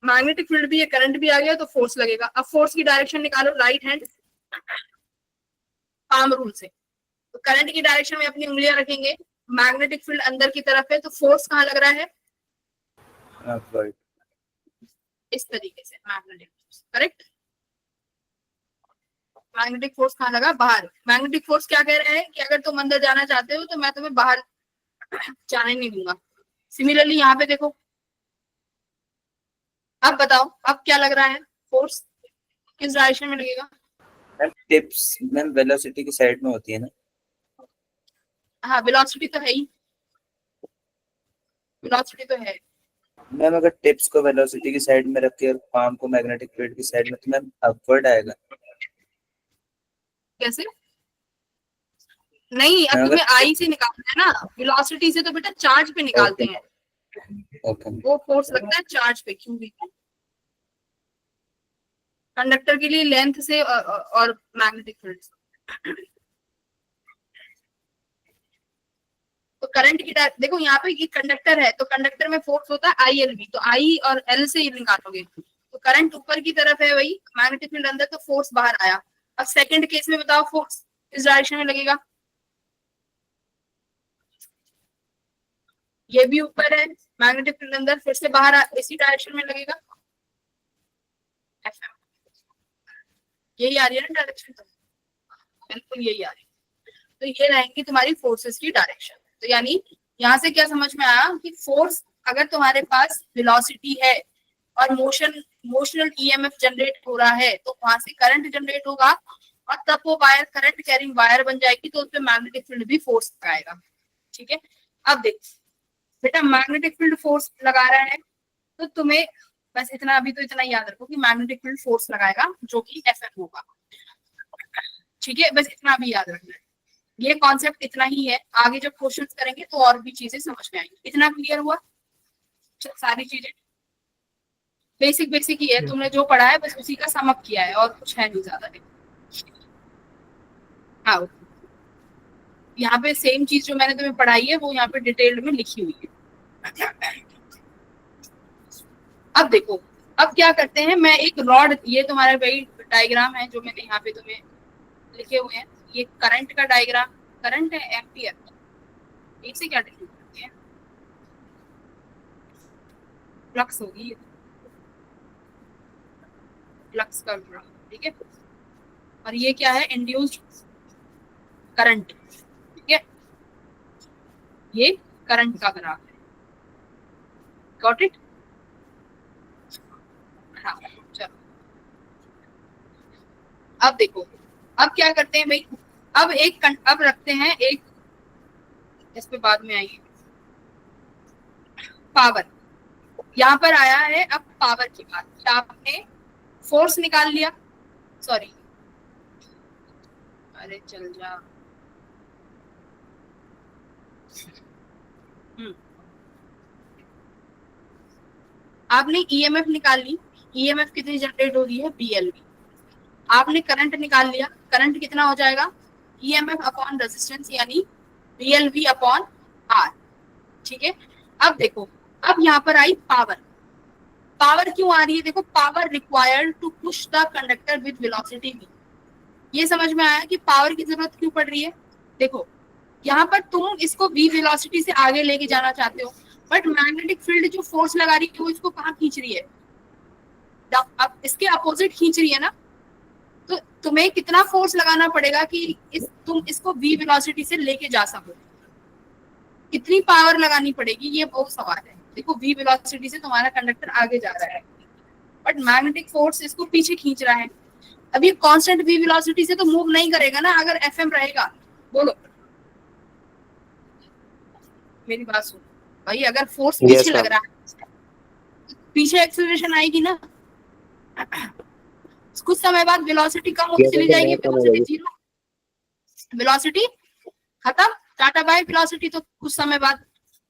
मैग्नेटिक फील्ड भी है, करंट भी आ गया, तो फोर्स लगेगा। अब फोर्स की डायरेक्शन निकालो राइट हैंड पाम रूल से। तो करंट की डायरेक्शन में अपनी उंगलियां रखेंगे, मैग्नेटिक फील्ड अंदर की तरफ है, तो फोर्स कहाँ लग रहा है? अपवर्ड। इस तरीके से magnetic force, correct. Magnetic force कहाँ लगा? बाहर। मैग्नेटिक फोर्स क्या कह रहे हैं कि अगर तुम अंदर जाना चाहते हो तो मैं तुम्हें बाहर जाने नहीं दूंगा। सिमिलरली यहाँ पे देखो, अब बताओ अब क्या लग रहा है? फोर्स किस डायरेक्शन में लगेगा? मैम टिप्स मैम वेलोसिटी की साइड में होती है ना? हाँ, वेलोसिटी तो है ही, वेलोसिटी तो है। मैम अगर टिप्स को वेलोसिटी की साइड में रख के और पाम को मैग्नेटिक फील्ड की साइड में, तो मैम अपवर्ड आएगा। कैसे? नहीं, अब मैम तुम्हें अगर आई से निकालना है ना, वेलोसिटी से तो बेटा चार्ज पे निकालते हैं। ओके वो फोर्स लगता है चार्ज पे, क्यों भी। कंडक्टर के लिए लेंथ से और मैग्नेटिक फील्ड से। तो करंट की देखो यहाँ पे ये कंडक्टर है, तो कंडक्टर में फोर्स होता है आई एल बी, तो आई और एल से निकालोगे तो करंट ऊपर की तरफ है, वही मैग्नेटिक फील्ड अंदर, तो फोर्स बाहर आया। अब सेकंड केस में बताओ फोर्स इस डायरेक्शन में लगेगा, ये भी ऊपर है, मैग्नेटिक फील्ड अंदर, फिर से बाहर इसी डायरेक्शन में लगेगा। FM यही आ रही है ना डायरेक्शन, तो बिल्कुल यही आ रही है। तो ये रहेंगी तुम्हारी फोर्सेस की डायरेक्शन। तो यानी यहाँ से क्या समझ में आया कि फोर्स अगर तुम्हारे पास वेलोसिटी है और मोशनल ईएमएफ जनरेट हो रहा है, तो वहां से करंट जनरेट होगा और तब वो वायर करंट कैरिंग वायर बन जाएगी, तो उसमें मैग्नेटिक फील्ड भी फोर्स लगाएगा। ठीक है, अब देख बेटा, मैग्नेटिक फील्ड फोर्स लगा रहा है, तो तुम्हें बस इतना, अभी तो इतना याद रखो कि मैग्नेटिक फील्ड फोर्स लगाएगा जो कि एफएम होगा। ठीक है, बस इतना भी याद रखना है। ये कॉन्सेप्ट इतना ही है, आगे जब क्वेश्चंस करेंगे तो और भी चीजें समझ में आएंगी। इतना क्लियर हुआ? सारी चीजें बेसिक बेसिक ही है, तुमने जो पढ़ा है बस उसी का सम अप किया है, और कुछ है नहीं ज्यादा। हाँ, यहाँ पे सेम चीज जो मैंने तुम्हें पढ़ाई है वो यहाँ पे डिटेल्ड में लिखी हुई है। अब देखो, अब क्या करते हैं, मैं एक रॉड, ये तुम्हारा भाई डायग्राम है जो मैंने यहाँ पे तुम्हें लिखे हुए हैं, ये करंट का डायग्राम, करंट है एम्पियर, एक से क्या डिफरेंस करते हैं? फ्लक्स होगी ये, फ्लक्स का ग्राफ, ठीक है। और ये क्या है? इंड्यूस्ड करंट, ठीक है, ये करंट का ग्राफ है। Got it? हाँ, चलो अब देखो, अब क्या करते हैं भाई, अब रखते हैं एक, इस पे बाद में आएंगे, पावर। यहाँ पर आया है अब पावर की बात, क्या आपने फोर्स निकाल लिया, सॉरी अरे चल जा, आपने ईएमएफ निकाल ली, ईएमएफ कितनी जनरेट हो रही है? बीएलवी। आपने करंट निकाल लिया, करंट कितना हो जाएगा? ईएमएफ अपॉन रेजिस्टेंस, यानी बीएलवी अपॉन आर। ठीक है, अब देखो, अब यहाँ पर आई पावर। पावर क्यों आ रही है? देखो, power required to push the conductor with velocity v। ये समझ में आया कि पावर की जरूरत क्यों पड़ रही है? देखो, यहाँ पर तुम इसको v वेलोसिटी से आगे लेके जाना चाहते हो, बट मैग्नेटिक फील्ड जो फोर्स लगा रही है वो इसको कहाँ खींच रही है? अब इसके अपोजिट खींच रही है ना, तो तुम्हें कितना फोर्स लगाना पड़ेगा कि तुम इसको v वेलोसिटी से लेके जा सको? कितनी पावर लगानी पड़ेगी, ये बहुत सवाल है। देखो, v वेलोसिटी से तुम्हारा कंडक्टर आगे जा रहा है, बट मैग्नेटिक फोर्स इसको पीछे खींच रहा है। अब ये कांस्टेंट v वेलोसिटी से तो मूव नहीं करेगा ना अगर fm रहेगा। बोलो, मेरी बात सुनो भाई, अगर फोर्स पीछे लग रहा है तो पीछे एक्सेलरेशन आएगी ना। कुछ समय बाद वेलोसिटी कम होती चली जाएगी, वेलोसिटी जीरो, वेलोसिटी खत्म, टाटा बाय वेलोसिटी। तो कुछ समय बाद,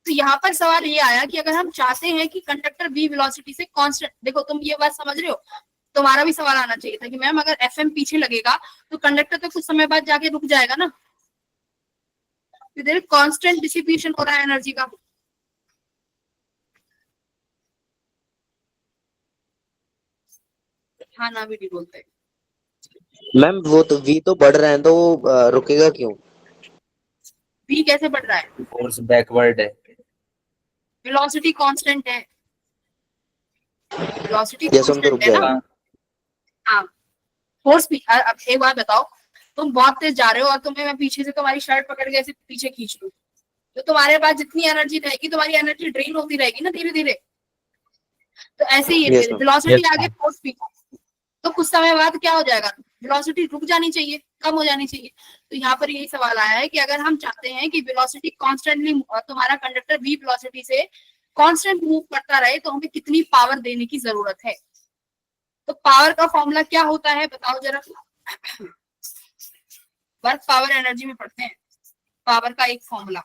तो यहाँ पर सवाल ये आया कि अगर हम चाहते हैं कि कंडक्टर v वेलोसिटी से कांस्टेंट, देखो तुम ये बात समझ रहे हो, तुम्हारा भी सवाल आना चाहिए था कि मैम अगर एफएम पीछे लगेगा तो कंडक्टर तो कुछ समय बाद जाके रुक जाएगा ना, इधर कांस्टेंट डिसिपेशन हो रहा है एनर्जी का। हाँ ना भी डी बोलते हैं। मैम वो तो वी तो बढ़ रहे हैं तो वो रुकेगा क्यों? v कैसे बढ़ रहा है? फोर्स बैकवर्ड है। वेलोसिटी कांस्टेंट है, वेलोसिटी जैसे हम तो रुक कांस्टेंट है ना। जाएगा। हाँ, फोर्स भी। अब एक बात बताओ, तुम बहुत तेज जा रहे हो और तुम्हें मैं पीछे से तुम्हारी शर्ट पकड़ के ऐसे पीछे खींच लूं, तो तुम्हारे पास जितनी एनर्जी रहेगी तुम्हारी एनर्जी ड्रेन होती रहेगी ना धीरे धीरे। तो ऐसे ही यस मैम। वेलोसिटी आगे फोर्स भी, तो कुछ समय बाद क्या हो जाएगा, वेलोसिटी रुक जानी चाहिए, कम हो जानी चाहिए। तो यहाँ पर यही सवाल आया है कि अगर हम चाहते हैं कि वेलोसिटी कॉन्स्टेंटली, तुम्हारा कंडक्टर v वेलोसिटी से कांस्टेंट मूव करता रहे, तो हमें कितनी पावर देने की जरूरत है। तो पावर का फॉर्मूला क्या होता है बताओ जरा। वर्क पावर एनर्जी में पढ़ते हैं, पावर का एक फॉर्मूला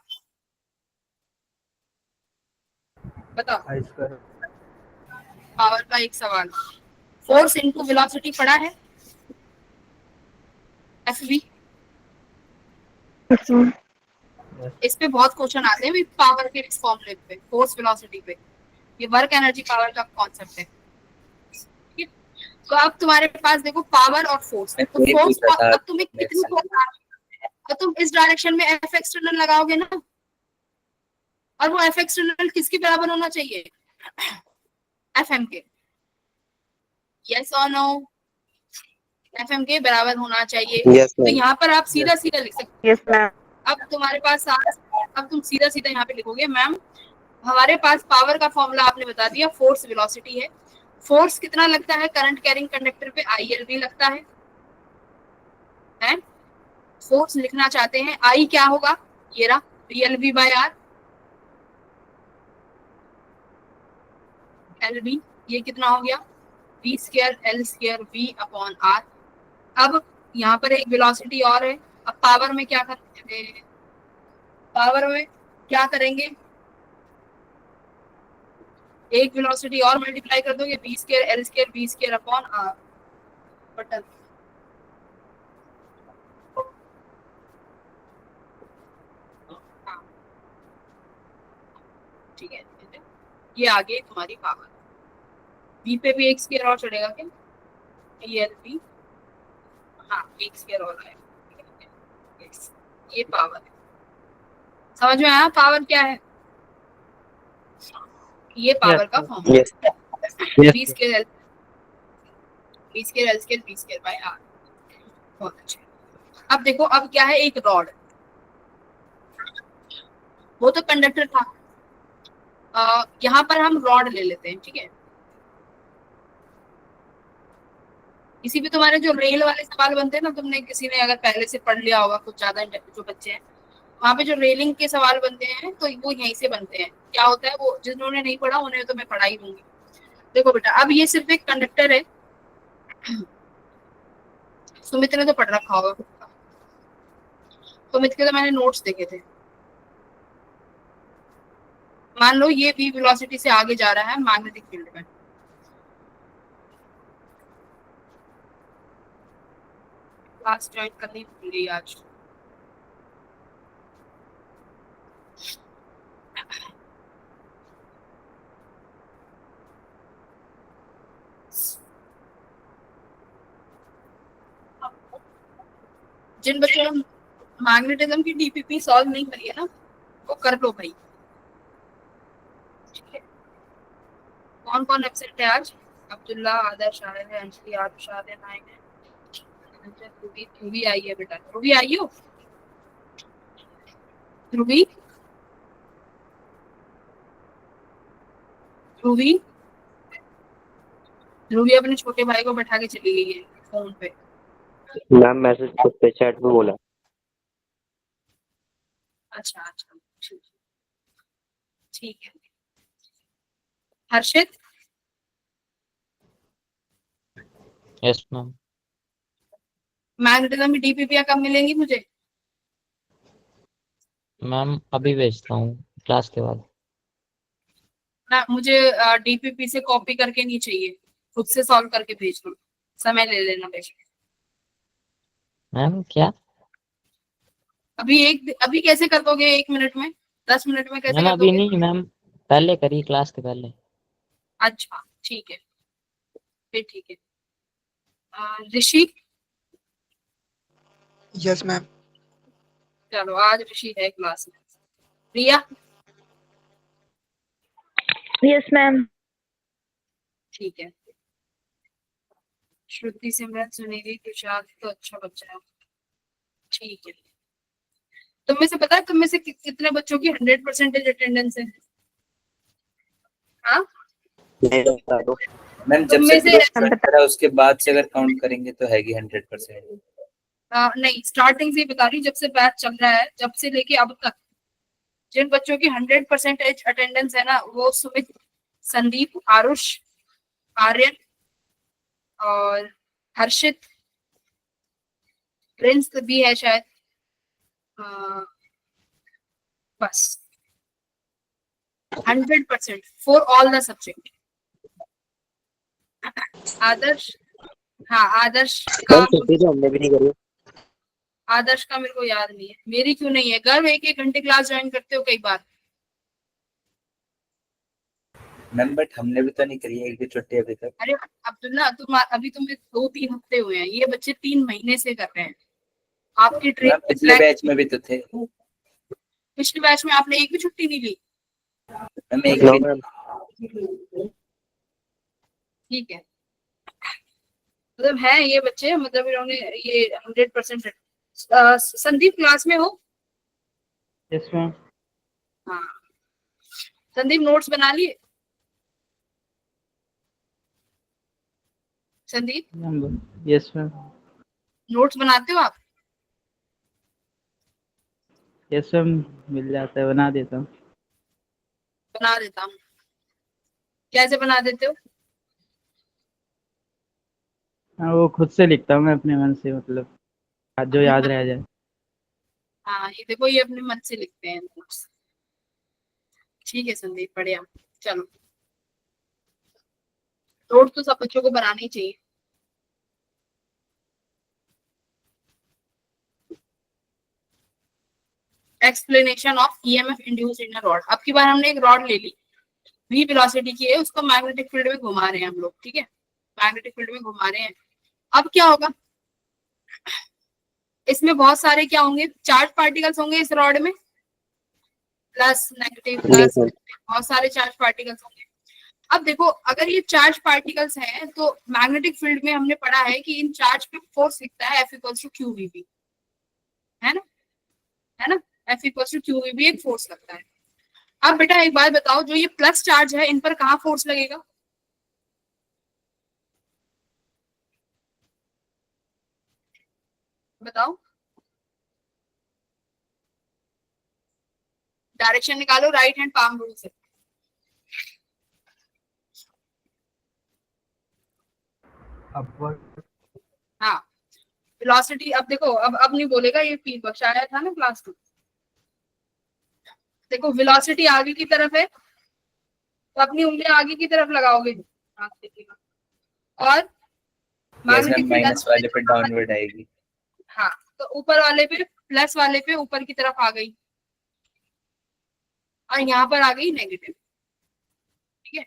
बताओ। आई स्क्वायर। पावर का एक सवाल, फोर्स इनटू वेलोसिटी पढ़ा है, एफवी। इस पे बहुत क्वेश्चन आते हैं पावर के इस फॉर्मूले पे, फोर्स वेलोसिटी पे। ये वर्क एनर्जी पावर का कॉन्सेप्ट है। ठीक है? तो अब तुम्हारे पास देखो पावर और फोर्स, मैं तो वही फोर्स, पूछ रहा था अब तुम्हें कितनी फोर्स आ रही है, तो तुम इस डायरेक्शन में एफ एक्सटर्नल लगाओगे ना, और वो एफ एक्सटर्नल किसके बराबर होना चाहिए, एफ एम के। यस और नो, एफ एम के बराबर होना चाहिए। यस तो मैम। यहाँ पर आप सीधा सीधा लिख सकते यस मैम। हो। अब तुम्हारे पास अब तुम सीधा सीधा यहाँ पे लिखोगे, मैम हमारे पास पावर का फॉर्मूला आपने बता दिया, फोर्स वेलोसिटी है। फोर्स कितना लगता है करंट कैरिंग कंडक्टर पे, ILV लगता है। एंड फोर्स लिखना चाहते हैं, आई क्या होगा, ये रहा VLV बाय आर, LV ये कितना हो गया, V square L square V upon R। अब यहाँ पर एक वेलोसिटी और है, अब पावर में क्या करेंगे, पावर में क्या करेंगे, एक वेलोसिटी और मल्टीप्लाई कर दोगे, V square L square V square upon R button. ठीक है, ये आ गई तुम्हारी पावर। V पे भी एक स्क्वायर और चढ़ेगा क्या, ELV, हाँ एक स्क्वायर और आएगा। ये पावर है, समझ में आया पावर क्या है, ये पावर का formula. Yes. V square L square by R। बहुत अच्छा। अब देखो, अब क्या है, एक रॉड, वो तो कंडक्टर था, यहाँ पर हम रॉड ले लेते हैं, ठीक है। इसी पे तुम्हारे जो रेल वाले सवाल बनते हैं ना, तुमने किसी ने अगर पहले से पढ़ लिया होगा, कुछ ज्यादा जो बच्चे हैं, वहाँ पे जो रेलिंग के सवाल बनते हैं तो वो यहीं से बनते हैं। क्या होता है, वो जिन्होंने नहीं पढ़ा उन्हें तो मैं पढ़ा ही दूंगी। देखो बेटा, अब ये सिर्फ एक कंडक्टर है, सुमित ने तो पढ़ रखा होगा, सुमित के तो मैंने नोट्स देखे थे। मान लो ये v वेलोसिटी से आगे जा रहा है मैग्नेटिक फील्ड में, क्लास ज्वाइन करनी भूल गई आज। जिन बच्चों ने मैग्नेटिज्म की DPP सॉल्व नहीं करी है ना, वो कर लो भाई, ठीक है। कौन कौन एब्सेंट है आज, अब्दुल्ला, आदर्श आए हैं, अंजलि, आदर्श आए हैं, ध्रुवी आई है बेटा, ध्रुवी आई हो, ध्रुवी ध्रुवी ध्रुवी अपने छोटे भाई को बैठा के चली गई है फोन पे। मैम मैसेज पे चैट में बोला। अच्छा अच्छा, ठीक है। हर्षित, यस मैम। मैग्नेटिज्म की DPP कब मिलेंगी मुझे, मैम अभी भेजता हूँ क्लास के बाद। ना मुझे DPP से कॉपी करके नहीं चाहिए, खुद से सॉल्व करके भेज दो, समय ले लेना बेशक। मैम क्या, अभी कैसे कर दोगे, 1 मिनट में, 10 मिनट में कैसे मैम कर अभी दोगे? नहीं मैम, पहले करिए क्लास के पहले। अच्छा ठीक है, फिर ठीक है। ऋषि, यस मैम। चलो आज ऋषि है क्लास में। रिया, यस मैम। ठीक है। श्रुति, सिमरन, सुनीति, तुषार तो अच्छा बच्चा है, ठीक है। तुम में से पता है तुम में से कितने बच्चों की 100% अटेंडेंस है? हाँ, मैम जब तुम से में से ग्रुप ज्वाइन करा उसके बाद से अगर काउंट करेंगे तो है 100%। नहीं, स्टार्टिंग से ही बता रही हूँ, जब से बैच चल रहा है, जब से लेके अब तक जिन बच्चों की 100% अटेंडेंस है ना, वो सुमित, संदीप, आरुष, आर्यन और हर्षित, प्रिंस भी है शायद, बस 100% फॉर ऑल द सब्जेक्ट। आदर्श, हाँ आदर्श का, तो हमने भी नहीं करी। आदर्श का मेरे को याद नहीं है, मेरी क्यों नहीं है? गर्व, एक एक घंटे क्लास ज्वाइन करते हो कई बार। मैम बट हमने भी तो नहीं करी है एक भी छुट्टी अभी तक। अरे अब्दुल्ला, तुम्हें 2-3 हफ्ते हुए हैं, ये बच्चे 3 महीने से कर रहे हैं। आपकी मैम ट्रेन पिछले बैच में भी तो थे। पिछले बैच में आपने एक भी छुट्टी नहीं ली? मैम एक नो भी मैम। ठीक है, मतलब है ये बच्चे, मतलब इन्होंने ये 100%। संदीप क्लास में हो? Yes ma'am. हाँ, संदीप नोट्स बना लिए? Sandeep yes ma'am. नोट्स बनाते हो आप? यस मैम, मिल जाता है, बना देता हूँ। बना देता हूँ, कैसे बना देते हो? हाँ, वो खुद से लिखता हूँ मैं अपने मन से, मतलब जो याद रह जाए। हाँ, ये देखो, ये अपने मन से लिखते हैं नोट्स। ठीक है संदीप, बढ़िया। चलो, नोट तो सब बच्चों को बनानी चाहिए। Explanation of EMF induced in a rod. अब की बार हमने एक रॉड ले ली, v वेलोसिटी की है, उसको मैग्नेटिक फील्ड में घुमा रहे हैं हम लोग, ठीक है, मैग्नेटिक फील्ड में घुमा रहे हैं। अब क्या होगा, इसमें बहुत सारे क्या होंगे, चार्ज पार्टिकल्स होंगे इस रॉड में, प्लस नेगेटिव प्लस, बहुत सारे चार्ज पार्टिकल्स होंगे। अब देखो, अगर ये चार्ज पार्टिकल्स हैं तो मैग्नेटिक फील्ड में हमने पढ़ा है कि इन चार्ज पे फोर्स लिखता है F=QVB, है ना, है ना, F=QVB एक फोर्स लगता है। अब बेटा एक बात बताओ, जो ये प्लस चार्ज है इन पर कहाँ फोर्स लगेगा? बताओ, डायरेक्शन निकालो राइट हैंड पाम रूल से। अपवर्ड। हाँ, वेलोसिटी, अब देखो, अब नहीं बोलेगा, ये पी बख्शाया था ना क्लास में। देखो, वेलोसिटी आगे की तरफ है तो अपनी उंगलियां आगे की तरफ लगाओगे, और मैग्नेटिक फील्ड माइनस वाले पे डाउनवर्ड आएगी। हाँ, तो ऊपर वाले पे, प्लस वाले पे ऊपर की तरफ आ गई, और यहाँ पर आ गई नेगेटिव, ठीक है।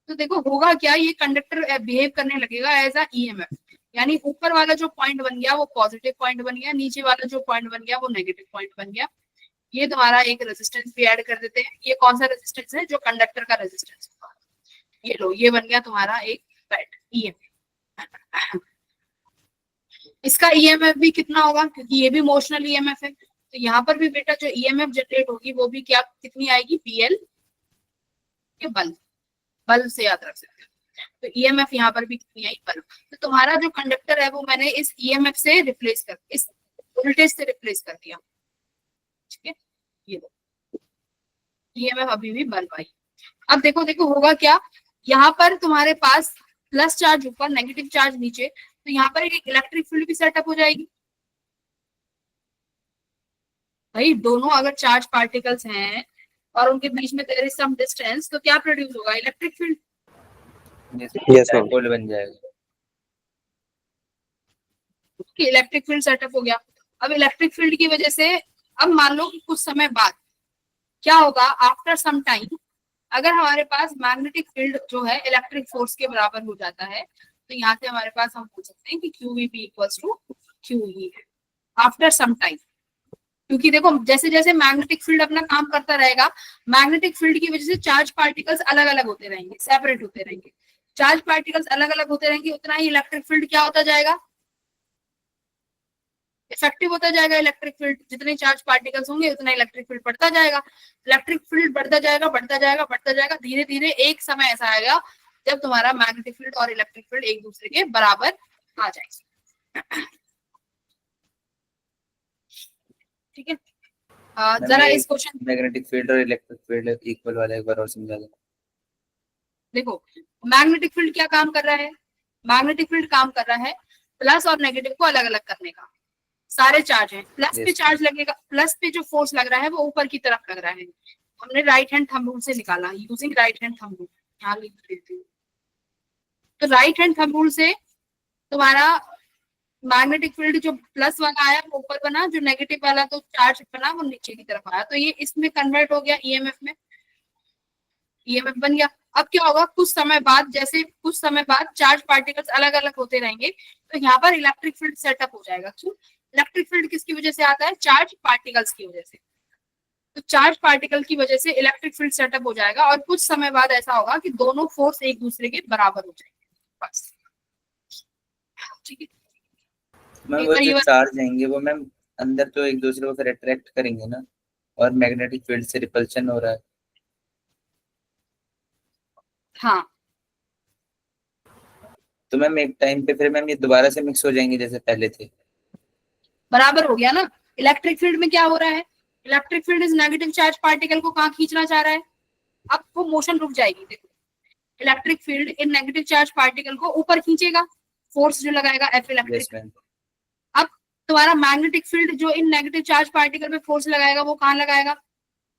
तो देखो होगा क्या, ये कंडक्टर बिहेव करने लगेगा एज अ ईएमएफ, यानी ऊपर वाला जो पॉइंट बन गया वो पॉजिटिव पॉइंट बन गया, नीचे वाला जो पॉइंट बन गया वो नेगेटिव पॉइंट बन गया। ये तुम्हारा एक रेजिस्टेंस भी ऐड कर देते हैं। ये कौन सा रेजिस्टेंस है? जो कंडक्टर का रेजिस्टेंस होगा। ये लो, ये बन गया तुम्हारा एक पैट ईएमएफ। इसका ईएमएफ भी कितना होगा, क्योंकि ये भी मोशनल ईएमएफ है, तो यहाँ पर भी बेटा जो ईएमएफ जनरेट होगी वो भी क्या, कितनी आएगी, पीएल के बल्ब से याद रख सकते हो। तो ईएमएफ यहाँ पर भी कितनी आई, बल्ब। तो तुम्हारा जो कंडक्टर है वो मैंने इस ईएमएफ से रिप्लेस कर, इस वोल्टेज से रिप्लेस कर दिया, ठीक है। ये ईएमएफ अभी भी बल्ब आई। अब देखो देखो होगा क्या, यहाँ पर तुम्हारे पास प्लस चार्ज ऊपर, नेगेटिव चार्ज नीचे, तो यहाँ पर एक इलेक्ट्रिक फील्ड भी सेटअप हो जाएगी। भाई दोनों अगर चार्ज पार्टिकल्स हैं और उनके बीच में देयर इज सम डिस्टेंस, तो क्या प्रोड्यूस होगा, electric field. Yes, ma'am. Dipole बन जाएगा। इलेक्ट्रिक फील्ड सेटअप हो गया। अब इलेक्ट्रिक फील्ड की वजह से, अब मान लो कि कुछ समय बाद क्या होगा, आफ्टर सम टाइम अगर हमारे पास मैग्नेटिक फील्ड जो है इलेक्ट्रिक फोर्स के बराबर हो जाता है तो यहाँ से हमारे पास हम बोल सकते हैं कि QVP इक्वल्स टू QE है आफ्टर सम टाइम। क्योंकि देखो जैसे जैसे मैग्नेटिक फील्ड अपना काम करता रहेगा, मैग्नेटिक फील्ड की वजह से चार्ज पार्टिकल्स अलग अलग होते रहेंगे, सेपरेट होते रहेंगे। चार्ज पार्टिकल्स अलग अलग होते रहेंगे, उतना ही इलेक्ट्रिक फील्ड क्या होता जाएगा, इफेक्टिव होता जाएगा। इलेक्ट्रिक फील्ड जितने चार्ज पार्टिकल्स होंगे उतना इलेक्ट्रिक फील्ड बढ़ता जाएगा। इलेक्ट्रिक फील्ड बढ़ता जाएगा बढ़ता जाएगा बढ़ता जाएगा, धीरे धीरे एक समय ऐसा आएगा जब तुम्हारा मैग्नेटिक फील्ड और इलेक्ट्रिक फील्ड एक दूसरे के बराबर आ जाएगा। ठीक है, जरा इस क्वेश्चन मैग्नेटिक फील्ड और इलेक्ट्रिक फील्ड इक्वल वाला एक बार और समझा दो। देखो मैग्नेटिक फील्ड क्या काम कर रहा है, मैग्नेटिक फील्ड काम कर रहा है प्लस और नेगेटिव को अलग अलग करने का। सारे चार्ज हैं, प्लस पे चार्ज लगेगा, प्लस पे जो फोर्स लग रहा है वो ऊपर की तरफ लग रहा है। हमने राइट हैंड थंब रूल से निकाला, using right hand thumb rule, यहाँ लिख देती हूँ। तो राइट हैंड थंब रूल से तुम्हारा मैग्नेटिक फील्ड जो प्लस वाला आया वो ऊपर बना, जो नेगेटिव वाला तो चार्ज बना वो नीचे की तरफ आया, तो ये इसमें कन्वर्ट हो गया ईएमएफ में, ईएमएफ बन गया। अब क्या होगा, कुछ समय बाद, जैसे कुछ समय बाद चार्ज पार्टिकल्स अलग अलग होते रहेंगे तो यहाँ पर इलेक्ट्रिक फील्ड सेटअप हो जाएगा। क्यों, इलेक्ट्रिक फील्ड किसकी वजह से आता है, चार्ज पार्टिकल्स की वजह से। तो चार्ज पार्टिकल की वजह से इलेक्ट्रिक फील्ड सेटअप हो जाएगा और कुछ समय बाद ऐसा होगा कि दोनों फोर्स एक दूसरे के बराबर हो जाएंगे, बस। ठीक है मैम एक वो बार ये जो चार्ज आएंगे वो मैम अंदर तो एक दूसरे को फिर अट्रैक्ट करेंगे ना, और मैग्नेटिक फील्ड से रिपल्शन हो रहा है। हाँ तो मैम एक टाइम पे फिर मैम ये दोबारा से मिक्स हो जाएंगे जैसे पहले थे। बराबर हो गया ना। इलेक्ट्रिक फील्ड में क्या हो रहा है, इलेक्ट्रिक फील्ड इस नेगेटिव चार्ज पार्टिकल को कहाँ खींचना चाह रहा है, अब वो मोशन रुक जाएगी। देखो इलेक्ट्रिक फील्ड इन नेगेटिव चार्ज पार्टिकल को ऊपर खींचेगा, फोर्स जो लगाएगा एफ इलेक्ट्रिक। Yes ma'am. अब तुम्हारा मैग्नेटिक फील्ड जो इन नेगेटिव चार्ज पार्टिकल पे फोर्स लगाएगा वो कहाँ लगाएगा,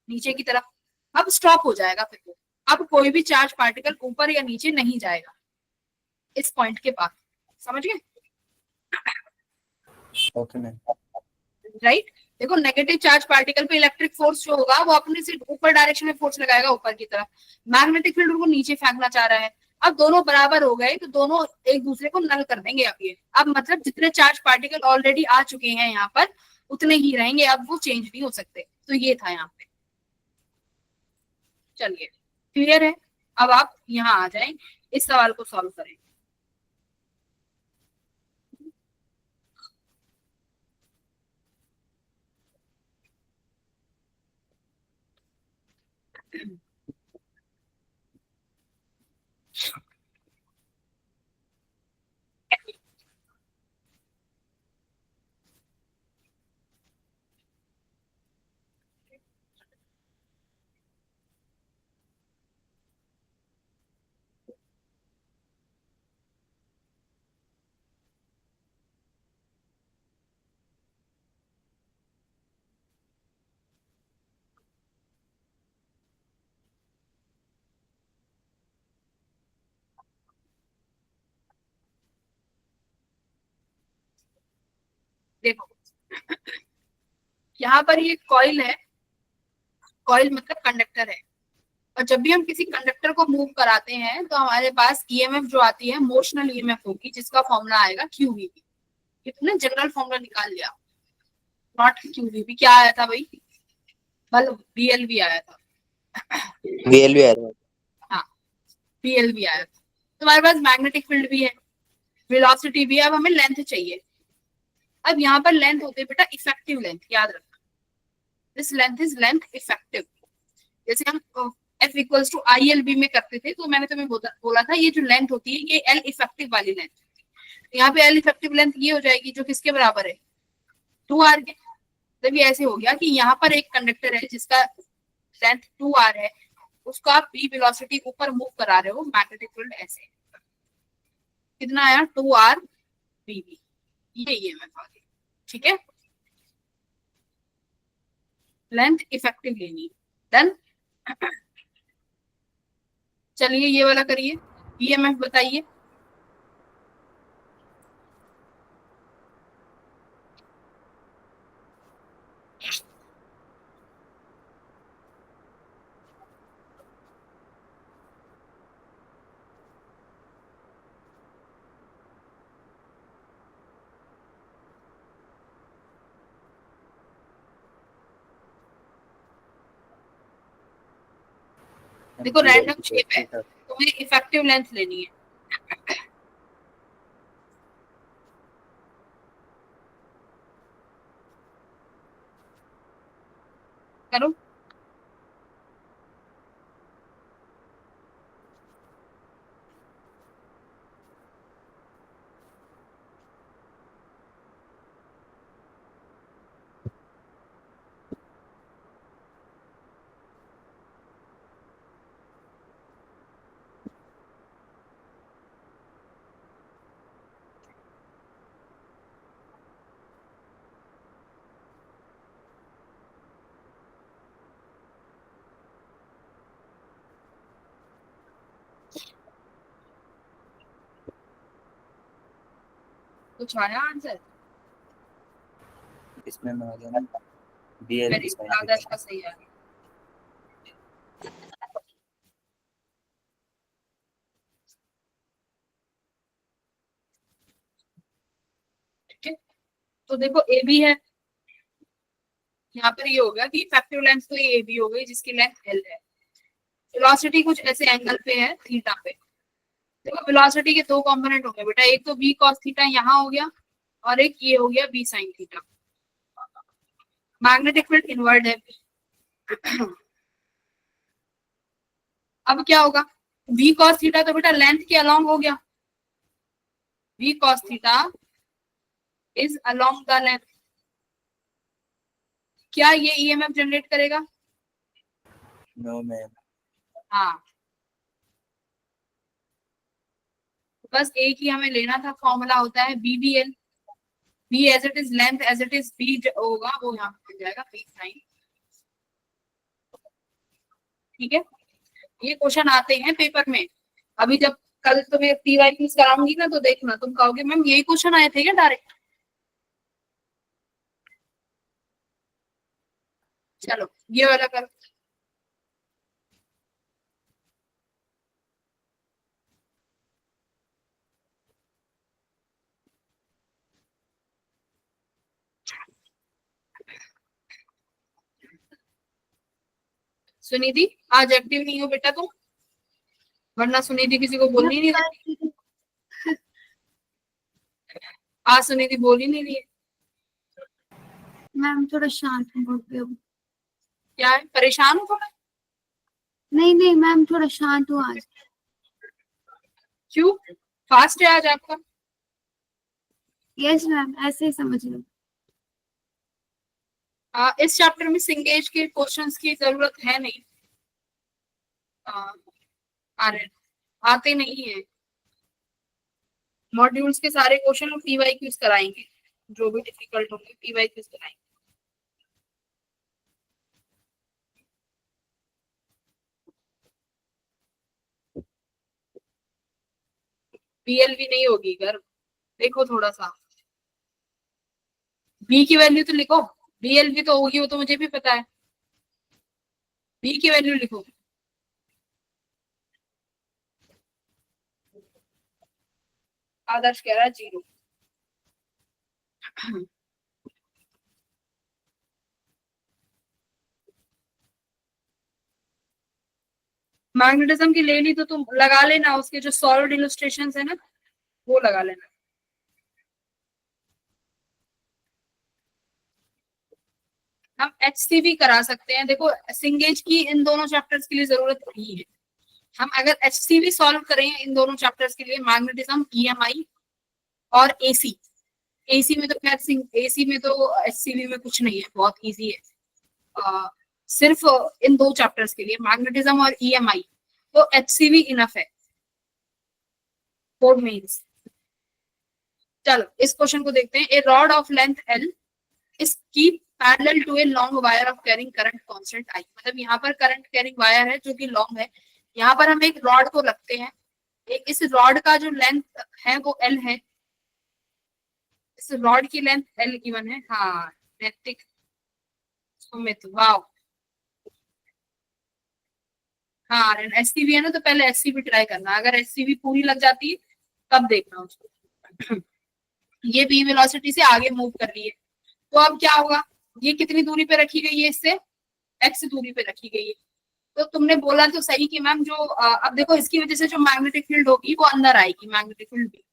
नीचे की तरफ। अब स्टॉप हो जाएगा फिर वो, अब कोई भी चार्ज पार्टिकल ऊपर या नीचे नहीं जाएगा इस पॉइंट के पास। समझ गए, ओके मैम। राइट। देखो नेगेटिव चार्ज पार्टिकल पे इलेक्ट्रिक फोर्स जो होगा वो अपने से ऊपर डायरेक्शन में फोर्स लगाएगा ऊपर की तरफ, मैग्नेटिक फील्ड उनको नीचे फेंकना चाह रहा है। अब दोनों बराबर हो गए तो दोनों एक दूसरे को नल कर देंगे। अब ये अब मतलब जितने चार्ज पार्टिकल ऑलरेडी आ चुके हैं यहाँ पर उतने ही रहेंगे, अब वो चेंज नहीं हो सकते। तो ये था यहाँ पे। चलिए क्लियर है, अब आप यहाँ आ जाएं, इस सवाल को सॉल्व करें। देखो यहाँ पर ये कॉइल है, कॉइल मतलब कंडक्टर है, और जब भी हम किसी कंडक्टर को मूव कराते हैं तो हमारे पास ईएमएफ जो आती है मोशनल ईएमएफ होगी, जिसका फॉर्मूला आएगा QVP। ये तुमने जनरल फॉर्मूला निकाल लिया, नॉट QVP। क्या आया था भाई, बल्ब BLV आया था। VLV आ रहा है। हाँ BLV आया था। तुम्हारे पास मैग्नेटिक फील्ड भी है, वेलोसिटी भी है, अब हमें लेंथ चाहिए। अब यहाँ पर लेंथ होती है बेटा इफेक्टिव लेंथ, याद रखना this length is length effective. जैसे हम F इक्वल्स टू ILB में करते थे तो मैंने तुम्हें बोला था ये जो लेंथ होती है ये L इफेक्टिव वाली लेंथ। यहाँ पे L इफेक्टिव लेंथ ये हो जाएगी जो किसके बराबर है, 2R के। जब ये ऐसे हो गया कि यहाँ पर एक कंडक्टर है जिसका लेंथ 2R है, उसको आप B वेलोसिटी ऊपर मूव करा रहे हो, मैग्नेटिक फील्ड ऐसे कितना आया 2R BB, ये ईएमएफ आ गई। ठीक है, लेंथ इफेक्टिव लेनी, डन। चलिए ये वाला करिए, ईएमएफ बताइए। देखो रैंडम शेप है, तुम्हें इफेक्टिव लेंथ लेनी है। करो। कुछ आया आंसर? इसमें आ गया ना BL मेरी आदर्श का सही आ गया। ठीक है, तो देखो ए बी है, यहाँ पर ये होगा कि इफेक्टिव लेंथ तो ये ए बी हो गई जिसकी लेंथ एल है। वेलोसिटी कुछ ऐसे एंगल पे है थीटा पे। देखो वेलोसिटी के दो कंपोनेंट होंगे बेटा, एक तो v cos थीटा यहाँ हो गया और एक ये हो गया v sin theta. Magnetic field inward है। अब क्या होगा, v cos थीटा तो बेटा लेंथ के अलोंग हो गया, v cos theta is along the length. क्या ये ईएमएफ जनरेट करेगा? No ma'am. हाँ, बस एक ही हमें लेना था, फॉर्मूला होता है BBL। B as it is length as it is B होगा, वो यहाँ पे मिल जाएगा B sin। ठीक है, ये क्वेश्चन आते हैं पेपर में। अभी जब कल तुम्हें PY क्विज कराऊंगी ना तो देखना, तुम कहोगे मैम यही क्वेश्चन आए थे क्या डायरेक्ट। चलो ये वाला करो। सुनिधि आज एक्टिव नहीं हो बेटा तुम, वरना सुनिधि किसी को बोल ही नहीं रही। आज सुनिधि बोल ही नहीं रही है। मैम थोड़ा शांत हो गए। क्या है, परेशान हो थोड़ा? नहीं नहीं मैम, थोड़ा शांत हो आज। क्यों, फास्ट है आज आपका? यस मैम, ऐसे ही समझ लो। इस चैप्टर में सिंगेज के क्वेश्चंस की जरूरत है नहीं। आते नहीं है। मॉड्यूल्स के सारे क्वेश्चन हम PY क्विज कराएंगे, जो भी डिफिकल्ट होंगे PY क्विज कराएंगे। BL भी नहीं होगी घर, देखो थोड़ा सा B की वैल्यू तो लिखो। BL भी तो होगी, वो तो मुझे भी पता है। B की वैल्यू लिखो। आदर्श कह रहा है 0। मैग्नेटिज्म की लेनी तो तुम लगा लेना, उसके जो सॉलिड इलस्ट्रेशंस है ना वो लगा लेना। हम HCV करा सकते हैं, देखो सिंगेज की इन दोनों चैप्टर्स के लिए जरूरत नहीं है। हम अगर HCV सॉल्व करें इन दोनों चैप्टर्स के लिए, मैग्नेटिज्म, EMI और AC में तो खैर AC में तो HCV में कुछ नहीं है, बहुत इजी है। सिर्फ इन दो चैप्टर्स के लिए मैग्नेटिज्म और EMI तो HCV इनफ है फॉर मेंस। चलो इस क्वेश्चन को देखते हैं। A rod of length L is keep parallel to a long wire of carrying current constant I। मतलब यहाँ पर करंट कैरिंग वायर है जो कि लॉन्ग है, यहाँ पर हम एक रॉड को रखते हैं। एक इस रॉड का जो लेंथ है वो L है, इस रॉड की लेंथ L गिवन है। हाँ नैतिक सुमित, वाओ। हाँ HCV है ना, तो पहले HCV ट्राई करना, अगर HCV पूरी लग जाती है तब देखना उसको। ये B वेलोसिटी से आगे मूव कर रही है, तो अब क्या होगा, ये कितनी दूरी पे रखी गई है, इससे x दूरी पे रखी गई है। तो तुमने बोला तो सही कि मैम जो अब देखो इसकी वजह से जो मैग्नेटिक फील्ड होगी वो अंदर आएगी, मैग्नेटिक फील्ड भी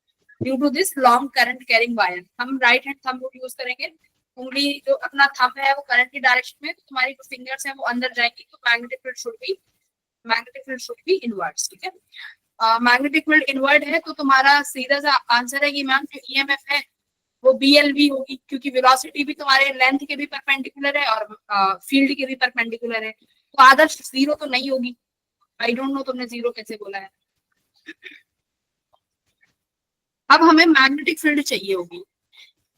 due to this long current carrying wire. हम right hand thumb rule use करेंगे, उंगली जो अपना थंब है वो करंट की डायरेक्शन में, तो तुम्हारी जो फिंगर्स है वो अंदर जाएंगी, तो magnetic field should be inwards. ठीक है, मैग्नेटिक फील्ड इनवर्ड है तो तुम्हारा सीधा सा आंसर है कि मैम जो ईएमएफ है वो बीएलवी होगी, क्योंकि वेलोसिटी भी तुम्हारे लेंथ के भी परपेंडिकुलर है और फील्ड के भी परपेंडिकुलर है, तो आदर्श जीरो तो नहीं होगी। आई डोंट नो तुमने जीरो कैसे बोला है। अब हमें मैग्नेटिक फील्ड चाहिए होगी।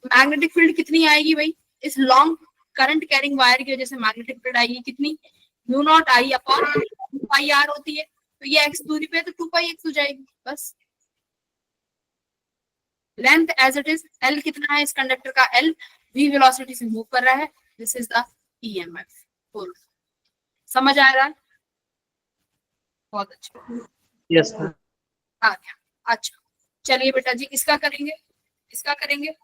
मैग्नेटिक फील्ड कितनी आएगी भाई, इस लॉन्ग करंट कैरिंग वायर की वजह से मैग्नेटिक फील्ड आएगी कितनी, mu naught I upon 2 pi R होती है, तो ये एक्स दूरी पे तो 2 पाई एक्स हो जाएगी बस। Length as it is, L कितना है इस कंडक्टर का, एल v वेलोसिटी से मूव कर रहा है, दिस इज द ईएमएफ। समझ आ रहा है? बहुत अच्छा, यस आ गया। अच्छा चलिए बेटा जी, इसका करेंगे, इसका करेंगे।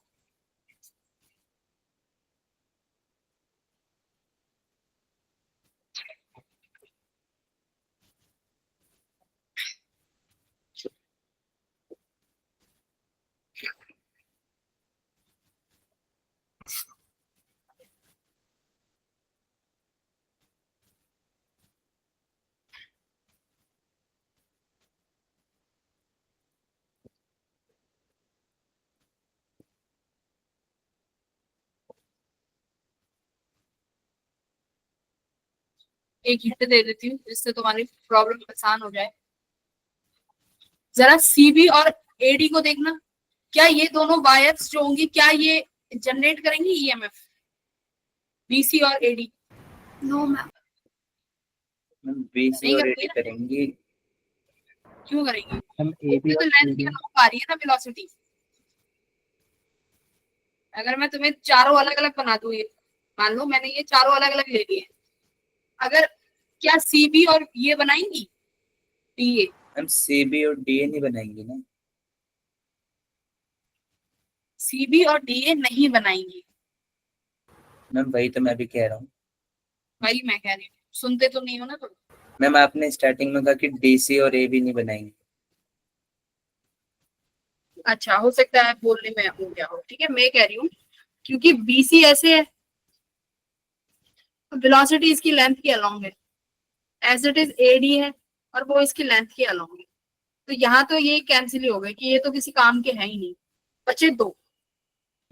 एक हिंट दे देती हूँ जिससे तुम्हारी प्रॉब्लम आसान हो जाए। जरा सीबी और एडी को देखना, क्या ये दोनों वायर्स जो होंगी क्या ये जनरेट करेंगी ईएमएफ, बीसी और AD? No ma'am. Ma'am BC नहीं और करती एडी ना? करेंगी। क्यों करेंगी? हम ए बी तो और लेंथ सी की डी अलावा आ रही है ना वेलोसिटी। अगर मैं तुम्हें चारों अलग अलग बना दूं, ये मान लो मैंने ये चारों अलग अलग ले लिए, अगर क्या सीबी और ये बनाएंगी डीए? मैम सीबी और डीए नहीं बनाएंगी ना। सीबी और डीए नहीं बनाएंगी। मैम वही तो मैं भी कह रहा हूँ। वही मैं कह रही हूँ, सुनते तो नहीं हो ना तुम। मैम आपने स्टार्टिंग में कहा कि डीसी और ए भी नहीं बनाएंगे। अच्छा हो सकता है बोलने में हो गया हो, ठीक है मैं कह रही हूँ क्योंकि बीसी ऐसे है, वेलोसिटी इसकी लेंथ के अलोंग है, एज इट इज एडी है और वो इसकी लेंथ के अलोंग है, तो यहाँ तो ये कैंसिल ही हो गए कि ये तो किसी काम के है ही नहीं, बचे दो,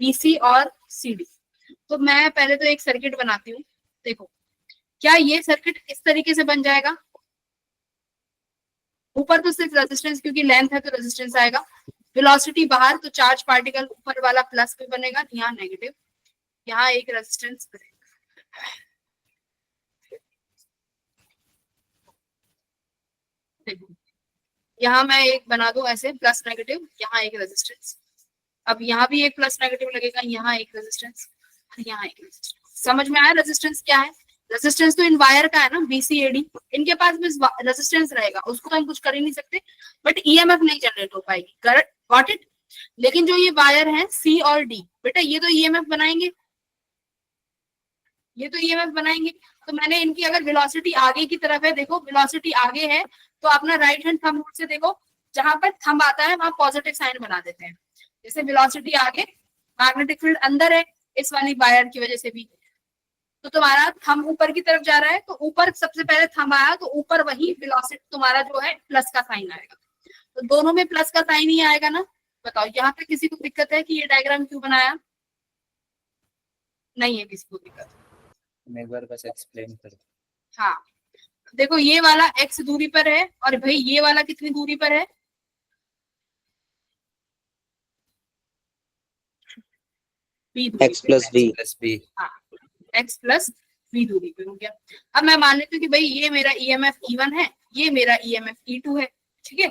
बीसी और सीडी। तो मैं पहले तो एक सर्किट बनाती हूँ, देखो क्या ये सर्किट इस तरीके से बन जाएगा, ऊपर तो सिर्फ रेजिस्टेंस क्योंकि लेंथ है तो रेजिस्टेंस आएगा, वेलोसिटी बाहर तो चार्ज पार्टिकल ऊपर वाला प्लस पे बनेगा, यहाँ नेगेटिव, यहाँ एक रेजिस्टेंस देखो, यहाँ मैं एक बना दूं ऐसे प्लस नेगेटिव, यहाँ एक रेजिस्टेंस, अब यहाँ भी एक प्लस नेगेटिव लगेगा, यहाँ एक रेजिस्टेंस, यहाँ एक रेजिस्टेंस। समझ में आया रेजिस्टेंस क्या है? रेजिस्टेंस तो इन वायर का है ना, बीसीएडी, इनके पास बस रेजिस्टेंस रहेगा, उसको तो हम कुछ कर ही नहीं सकते, बट ईएमएफ नहीं जनरेट हो पाएगी। Got it? लेकिन जो ये वायर है सी और डी, बेटा ये तो ईएमएफ बनाएंगे, ये तो ईएमएफ बनाएंगे, तो मैंने इनकी अगर वेलोसिटी आगे की तरफ है, देखो वेलोसिटी आगे है, तो अपना राइट हैंड थंब रूल से देखो, जहां पर थंब आता है वहां पॉजिटिव साइन बना देते हैं, जैसे वेलोसिटी आगे, मैग्नेटिक फील्ड अंदर है इस वाली वायर की वजह से भी, तो तुम्हारा थंब ऊपर की तरफ जा रहा है, तो ऊपर सबसे पहले थंब आया तो ऊपर वही वेलोसिटी तुम्हारा जो है प्लस का साइन आएगा, तो दोनों में प्लस का साइन ही आएगा ना। बताओ यहाँ पे किसी को दिक्कत है कि ये डायग्राम क्यों बनाया? नहीं है किसी को दिक्कत? मैं एक बार बस एक्सप्लेन करूँ। हाँ देखो ये वाला x दूरी पर है और भाई ये वाला कितनी दूरी पर है, b दूरी x plus B. Plus B. हाँ x प्लस v दूरी पे हो गया। अब मैं मान लेती हूँ कि भाई ये मेरा ईएमएफ E1 है, ये मेरा ईएमएफ E2 है, ठीक है,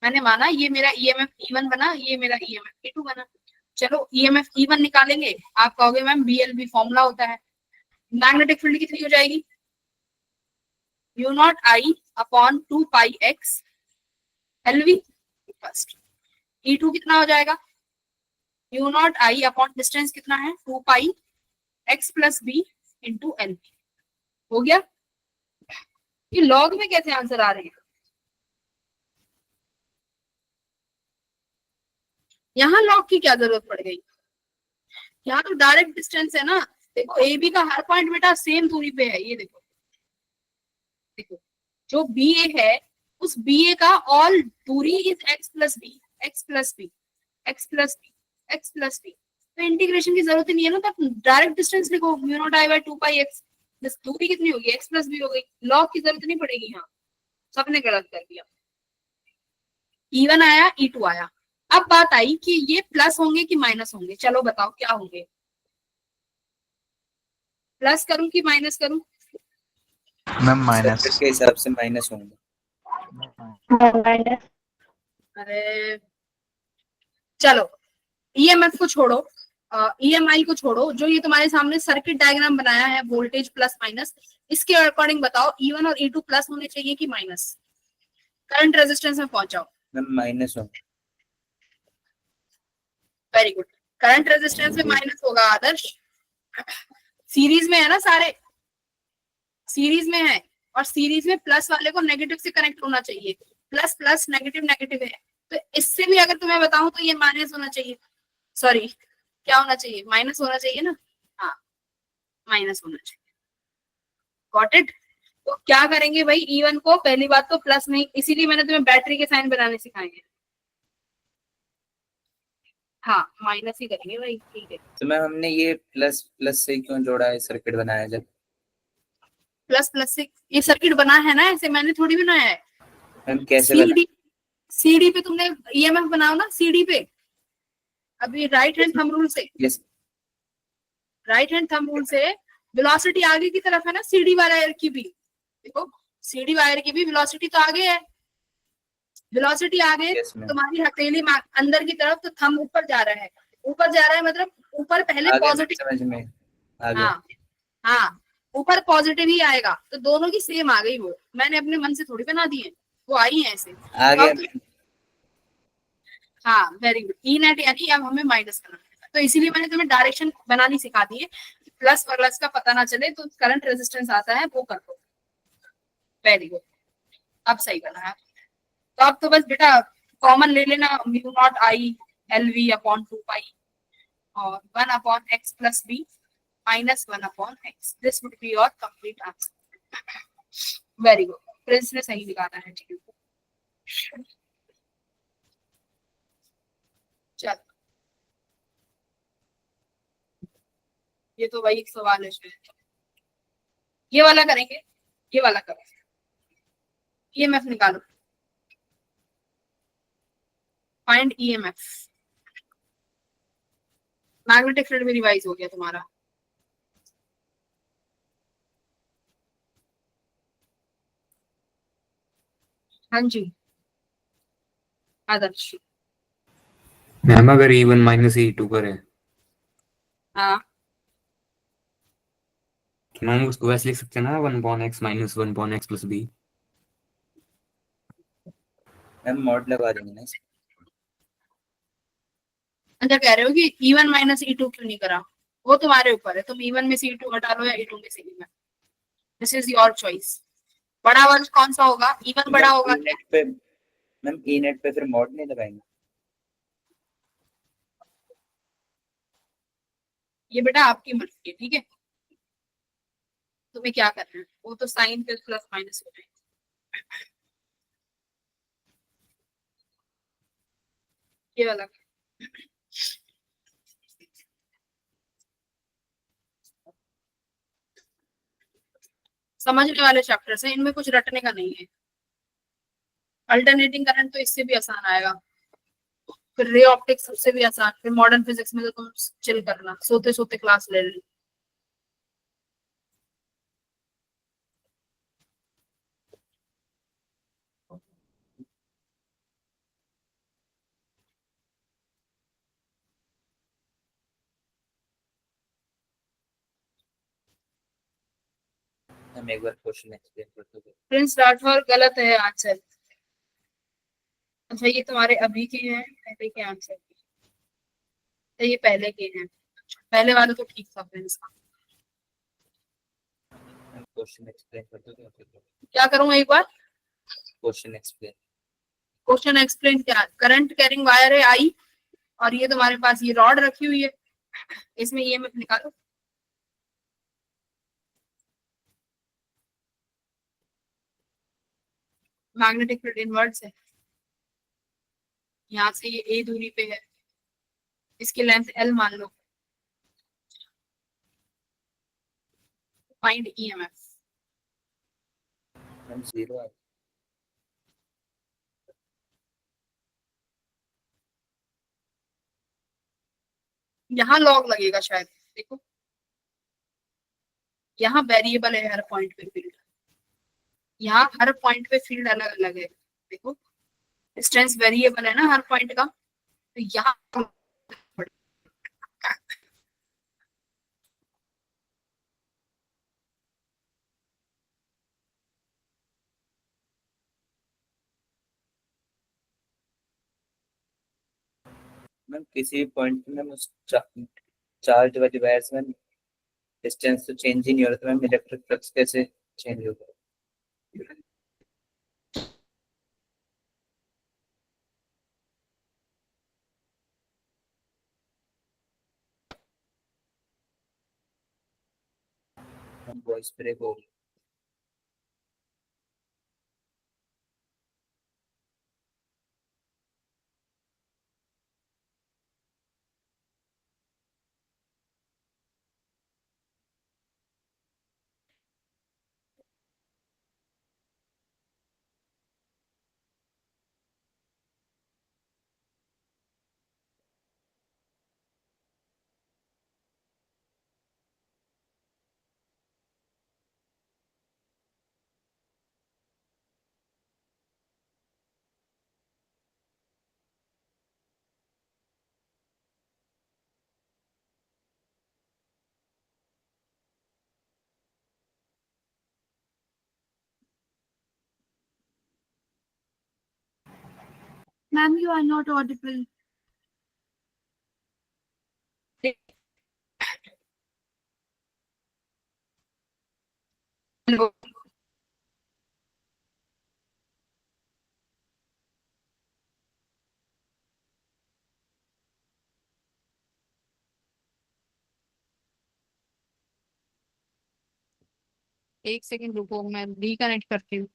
मैंने माना ये मेरा ईएमएफ E1 बना, ये मेरा ईएमएफ E2 बना। चलो ईएमएफ E1 निकालेंगे, आप कहोगे मैम बीएलबी फॉर्मूला होता है, मैग्नेटिक फील्ड कितनी हो जाएगी, mu naught I upon 2 pi x LV first, E2 कितना हो जाएगा, mu naught I upon distance कितना है 2 pi x plus b into L, हो गया। ये लॉग में कैसे आंसर आ रहे हैं? यहाँ लॉग की क्या जरूरत पड़ गई? यहाँ तो डायरेक्ट डिस्टेंस है ना। देखो ए बी का हर पॉइंट बेटा सेम दूरी पे है। ये देखो, देखो जो बी ए है उस बी ए का ऑल दूरी is x plus B, x plus B, x plus B, x plus B. तो इंटीग्रेशन की जरूरत ही नहीं है ना, तो डायरेक्ट डिस्टेंस लिखो mu naught I by 2 pi x. दूरी कितनी होगी? एक्स प्लस बी हो गई। लॉग की जरूरत नहीं पड़ेगी यहाँ, सबने गलत कर दिया। E1 आया, E2 आया। अब बात आई कि ये प्लस होंगे कि माइनस होंगे। चलो बताओ क्या होंगे? प्लस करूं कि माइनस करूं? Ma'am minus. सर्किट के हिसाब से माइनस होंगे। अरे चलो ईएमएफ को छोड़ो, ईएमआई को छोड़ो, जो ये तुम्हारे सामने सर्किट डायग्राम बनाया है वोल्टेज प्लस माइनस, इसके अकॉर्डिंग बताओ E1 और E2 प्लस होने चाहिए कि माइनस? करंट रेजिस्टेंस में पहुंचाओ। मैम माइनस होंगे। वेरी गुड, करंट रेजिस्टेंस में माइनस होगा आदर्श। सीरीज में है ना, सारे सीरीज में है, और सीरीज में प्लस वाले को नेगेटिव से कनेक्ट होना चाहिए। प्लस प्लस नेगेटिव नेगेटिव है, तो इससे भी अगर तुम्हें बताऊं तो ये माइनस होना चाहिए। सॉरी, क्या होना चाहिए? माइनस होना चाहिए ना। हाँ, माइनस होना चाहिए। Got it? तो क्या करेंगे भाई, E1 को पहली बात तो प्लस नहीं, इसीलिए मैंने तुम्हें बैटरी के साइन बनाने सिखाए हैं। हाँ, माइनस ही करेंगे भाई, ठीक है। तो मैम हमने ये प्लस प्लस से क्यों जोड़ा है सर्किट बनाया जब? प्लस प्लस से ये सर्किट बना है ना, ऐसे मैंने थोड़ी बनाया है। मैम कैसे बना? सीडी पे तुमने ईएमएफ बनाओ ना, सीडी पे। अभी राइट हैंड थंब रूल से, yes. Right hand thumb rule से वेलोसिटी आगे की तरफ है ना, सीडी वायर की भी। देखो सीडी वायर की भी वेलोसिटी तो आगे है। वेलोसिटी आगे Yes, ma'am. तुम्हारी हथेली अंदर की तरफ, तो थंब ऊपर जा रहा है। ऊपर जा रहा है मतलब ऊपर पहले आगे पॉजिटिव। समझ में आ गया। हाँ हाँ, ऊपर पॉजिटिव ही आएगा, तो दोनों की सेम आ गई। वो मैंने अपने मन से थोड़ी बना दी है, वो आई है ऐसे। आ गया। अब हाँ, वेरी गुड। ई नेट यानी अब हमें माइनस करना है, तो इसीलिए मैंने तुम्हें डायरेक्शन बनानी सिखा दी है। प्लस और प्लस का पता ना चले तो करंट रेजिस्टेंस आता है वो कर दो। वेरी गुड, अब सही बना है। तो अब तो बस बेटा कॉमन ले लेना, mu naught I L V upon 2 pi और 1 upon x plus B minus 1 upon x. This would be your complete answer. Very good, Prince ने सही निकाला है। ठीक है, चल ये तो वही सवाल है शायद। ये वाला करेंगे, ये वाला करो। ईएमएफ निकालो, फाइंड ईएमएफ। मैग्नेटिक फील्ड भी रिवाइज हो गया तुम्हारा। हाँ जी आदर्श। मैम अगर E1 माइनस E2 करें हाँ तो मैम उसको वैसे लिख सकते हैं ना 1 upon x minus 1 upon x plus b। Ma'am mod लगा देंगे ना इसमें। अच्छा, कह रहे हो कि E1 माइनस E2 क्यों नहीं करा? वो तुम्हारे ऊपर है, तुम E1 में से E2 हटा लो या E2 में से E1। This is your choice. बड़ा वाला कौन सा होगा? E1 बड़ा होगा क्या? नेट पे मैम ई नेट पे फिर मॉड नहीं लगाएंगे? ये बेटा आपकी मर्जी है, ठीक है, तुम्हें क्या करना है। वो तो साइन फिर प्लस माइनस हो जाएगा। ये वाला समझने वाले चैप्टर्स हैं, इनमें कुछ रटने का नहीं है। अल्टरनेटिंग करंट तो इससे भी आसान आएगा, फिर रे ऑप्टिक्स सबसे भी आसान, फिर मॉडर्न फिजिक्स में तो तुम चिल करना, सोते सोते क्लास ले लेना। हम एक बार क्वेश्चन एक्सप्लेन करते हैं। प्रिंस राठौर गलत है आंसर। अच्छा ये तुम्हारे अभी के हैं, पहले के आंसर? तो ये पहले के हैं, पहले वाला तो ठीक था प्रिंस का। क्वेश्चन एक्सप्लेन कर दो क्या करूँ एक बार? Question explain. क्वेश्चन एक्सप्लेन क्या? करंट कैरिंग वायर है आई, और ये तुम्हारे पास ये रॉड रखी हुई है, इसमें ईएमएफ निकालो। मैग्नेटिक फील्ड इनवर्ट्स है, यहाँ से ये ए दूरी पे है, इसकी लेंथ एल मान लो। Find EMF. मैम 0 है। यहाँ लॉग लगेगा शायद, देखो यहाँ वेरिएबल है हर पॉइंट पे फील्ड, यहाँ हर पॉइंट पे फील्ड अलग अलग है। देखो डिस्टेंस वेरिएबल है ना हर पॉइंट का, तो यहाँ मैम किसी भी पॉइंट पे मैम उस चार्ज वाली वायर्स में डिस्टेंस तो चेंज ही नहीं हो रहा, तो मैम इलेक्ट्रिक फ्लक्स कैसे चेंज होगा? मैम वॉइस ब्रेक हो रही Ma'am, you are not audible. एक सेकंड रुको, मैं रिकनेक्ट करती हूँ।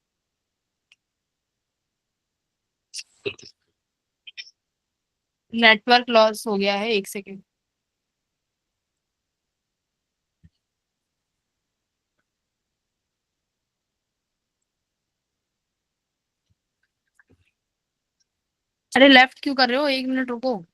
नेटवर्क लॉस हो गया है, एक सेकंड। अरे लेफ्ट क्यों कर रहे हो? 1 मिनट रुको।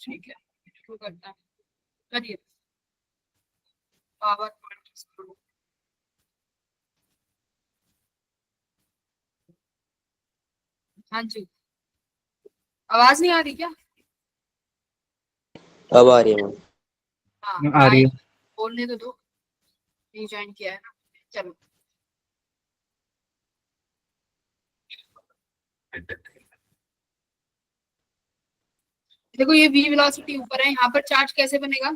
ठीक है, शुरू करता है, करिए। Power point. हाँ जी, आवाज नहीं आ रही क्या? अब आ रही है मैम। हाँ आ रही है। बोलने तो दो, ज्वाइन किया है ना, चलो। देखो ये v वेलोसिटी ऊपर है, यहाँ पर चार्ज कैसे बनेगा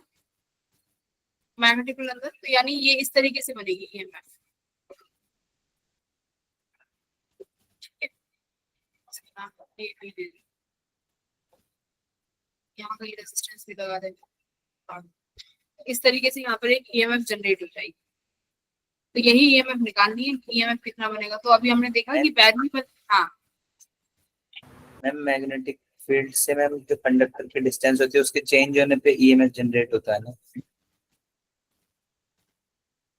मैग्नेटिक फील्ड अंदर, तो यानी ये इस तरीके से बनेगी ईएमएफ। यहाँ का रेजिस्टेंस भी लगा देगा, इस तरीके से यहाँ पर एक ईएमएफ जनरेट हो जाएगी। तो यही ईएमएफ निकालनी है, ईएमएफ कितना बनेगा। तो अभी हमने देखा कि बैटरी पर, हाँ मैम मैग्नेटिक फील्ड से मैम जो कंडक्टर की डिस्टेंस होती है उसके चेंज होने पे ईएमएफ जनरेट होता है ना।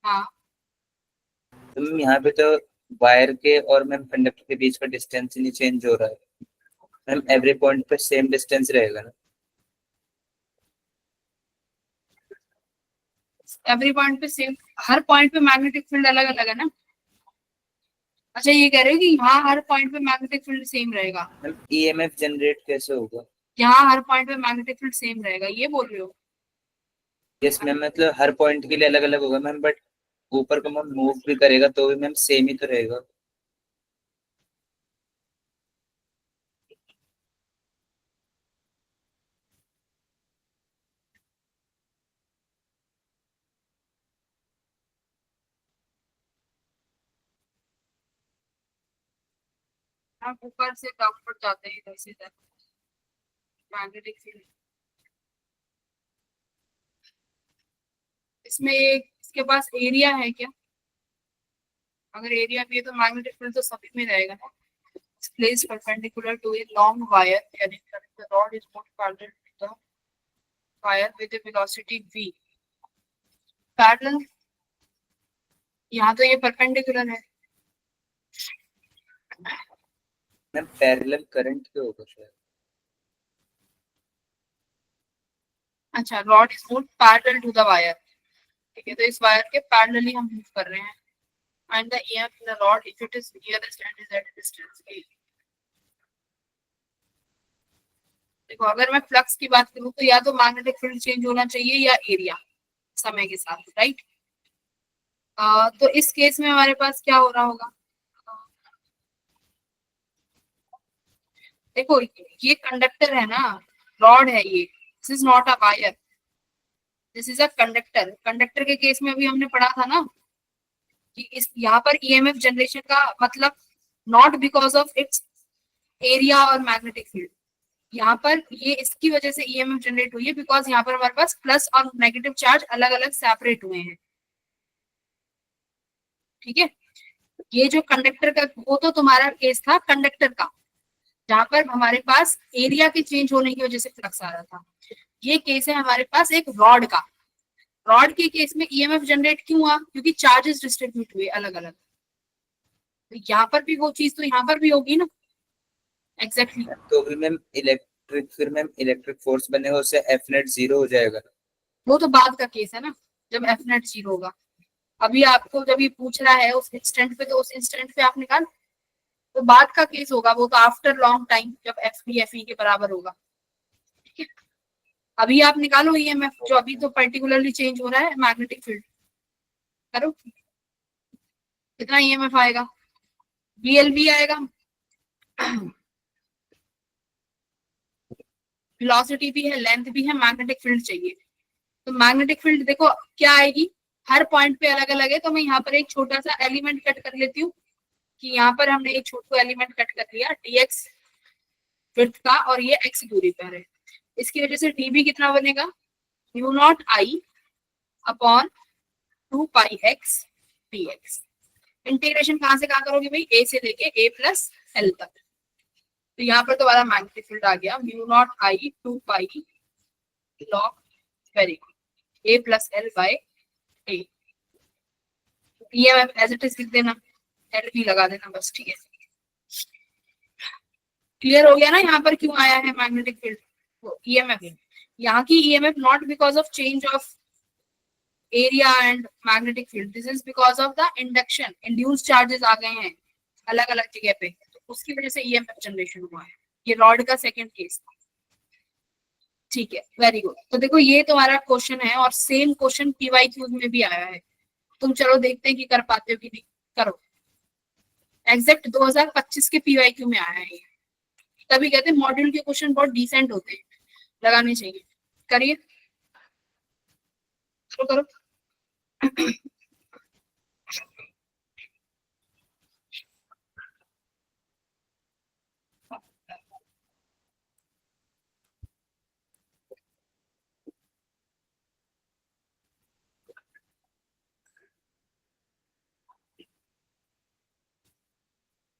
हाँ तो मैम यहाँ पे तो वायर के और मैम कंडक्टर के बीच का डिस्टेंस ही नहीं चेंज हो रहा है मैम, एवरी पॉइंट पे सेम डिस्टेंस रहेगा ना। एवरी पॉइंट पे सेम, हर पॉइंट पे मैग्नेटिक फील्ड अलग अलग है ना। अच्छा ये कह रहे हो कि यहाँ हर पॉइंट पे मैग्नेटिक फील्ड सेम रहेगा, मैम ईएमएफ जनरेट कैसे होगा? यहाँ हर पॉइंट पे मैग्नेटिक फील्ड सेम रहेगा, ये बोल रहे हो? यस मैम, मतलब हर पॉइंट के लिए अलग अलग होगा मैम, बट ऊपर को मैम मूव भी करेगा तो भी मैम सेम ही तो रहेगा। आप ऊपर से डाउनवर्ड जाते हैं इधर से इधर मैग्नेटिक फील्ड। इसमें इसके पास एरिया है क्या? अगर एरिया भी है तो मैग्नेटिक फील्ड तो सभी में रहेगा ना। Place perpendicular to a long wire carrying current, the rod is moved parallel to the wire with a velocity v। Parallel, यहाँ तो ये परपेंडिकुलर है। मैम पैरेलल करंट क्यों होगा शायद? अच्छा, rod is moved parallel to the wire, ठीक है, तो इस वायर के पैरेलली हम मूव कर रहे हैं। And the EMF in the rod if it is nearest and is at a distance a। देखो अगर मैं फ्लक्स की बात करूं तो या तो मैग्नेटिक फील्ड चेंज होना चाहिए या एरिया समय के साथ, राइट। तो इस केस में हमारे पास क्या हो रहा होगा? देखो ये कंडक्टर है ना, रॉड है ये, this is not a wire, this is a conductor. Conductor के केस में अभी हमने पढ़ा था ना कि इस यहाँ पर EMF जनरेशन का मतलब not because of its area और मैग्नेटिक फील्ड, यहाँ पर ये इसकी वजह से EMF जनरेट हुई है बिकॉज यहाँ पर हमारे पास प्लस और नेगेटिव चार्ज अलग अलग सेपरेट हुए हैं, ठीक है। ये जो कंडक्टर का वो तो तुम्हारा केस था कंडक्टर का, जहां पर हमारे पास एरिया के चेंज होने की वजह से फ्लक्स आ रहा था। ये केस है हमारे पास एक रॉड का। रॉड के केस में EMF जनरेट क्यों हुआ? क्योंकि चार्जेस डिस्ट्रीब्यूट हुए अलग अलग। तो यहाँ पर भी वो चीज तो यहाँ पर भी होगी ना, एग्जैक्टली exactly। तो भी मैम इलेक्ट्रिक, फिर मैम इलेक्ट्रिक फोर्स बनेगा, उससे एफ नेट जीरो हो जाएगा। वो तो बाद का केस है ना, जब एफ नेट जीरो होगा। अभी आपको जब ये पूछ रहा है उस इंस्टेंट पे, तो उस इंस्टेंट पे आप निकाल, तो बाद का केस होगा, वो तो आफ्टर लॉन्ग टाइम जब FB/FE के बराबर होगा, ठीक है। अभी आप निकालो EMF, जो अभी तो पर्टिकुलरली चेंज हो रहा है मैग्नेटिक फील्ड, करो कितना EMF आएगा? BLV आएगा, वेलोसिटी भी है, लेंथ भी है, मैग्नेटिक फील्ड चाहिए। तो मैग्नेटिक फील्ड देखो क्या आएगी, हर पॉइंट पे अलग अलग है। तो मैं यहाँ पर एक छोटा सा एलिमेंट कट कर लेती हूँ कि यहाँ पर हमने एक छोटा एलिमेंट कट कर लिया dx विड्थ का, और ये x दूरी पर है। इसकी वजह से dB कितना बनेगा? Mu naught I upon 2πx dx। Integration कहाँ से कहाँ करोगे भाई? a से लेके a प्लस l तक। तो यहाँ पर तुम्हारा मैग्नेटिक फील्ड आ गया mu naught I 2π log, very good, a plus l by a। EMF as it is लिख देना, L भी लगा देना बस, ठीक है। क्लियर हो गया ना यहाँ पर क्यों आया है मैग्नेटिक फील्ड? EMF, यहाँ की EMF not because of change of area and magnetic field, this is because of the induction, induce charges आ गए हैं अलग अलग जगह पे, तो उसकी वजह से EMF जनरेशन हुआ है। ये रॉड का सेकंड केस था, ठीक है, वेरी गुड। तो देखो ये तुम्हारा क्वेश्चन है, और सेम क्वेश्चन PYQ में भी आया है। तुम चलो देखते हैं कि कर पाते हो कि नहीं, करो। एग्जैक्ट 2025 के PYQ में आया है ये, तभी कहते हैं मॉड्यूल के क्वेश्चन बहुत डिसेंट होते हैं, लगाने चाहिए। करिए, शुरू करो।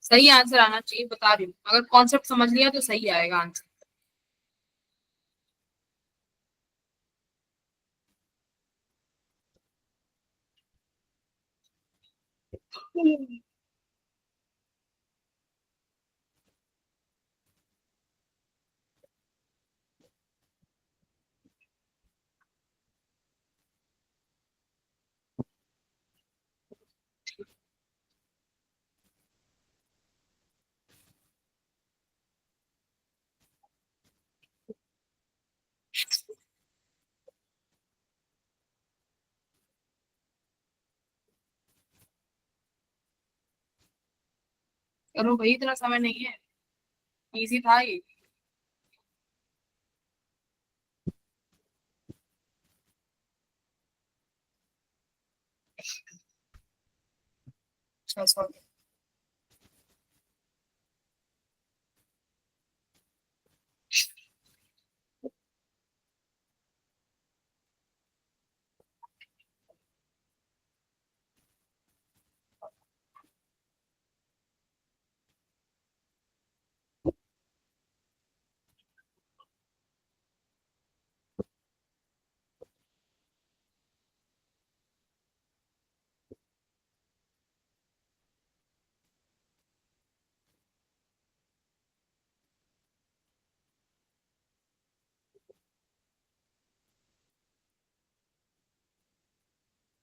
सही आंसर आना चाहिए, बता रही हूँ, अगर कॉन्सेप्ट समझ लिया तो सही आएगा आंसर। करो भाई, इतना समय नहीं है, इजी था ये। अच्छा सॉरी।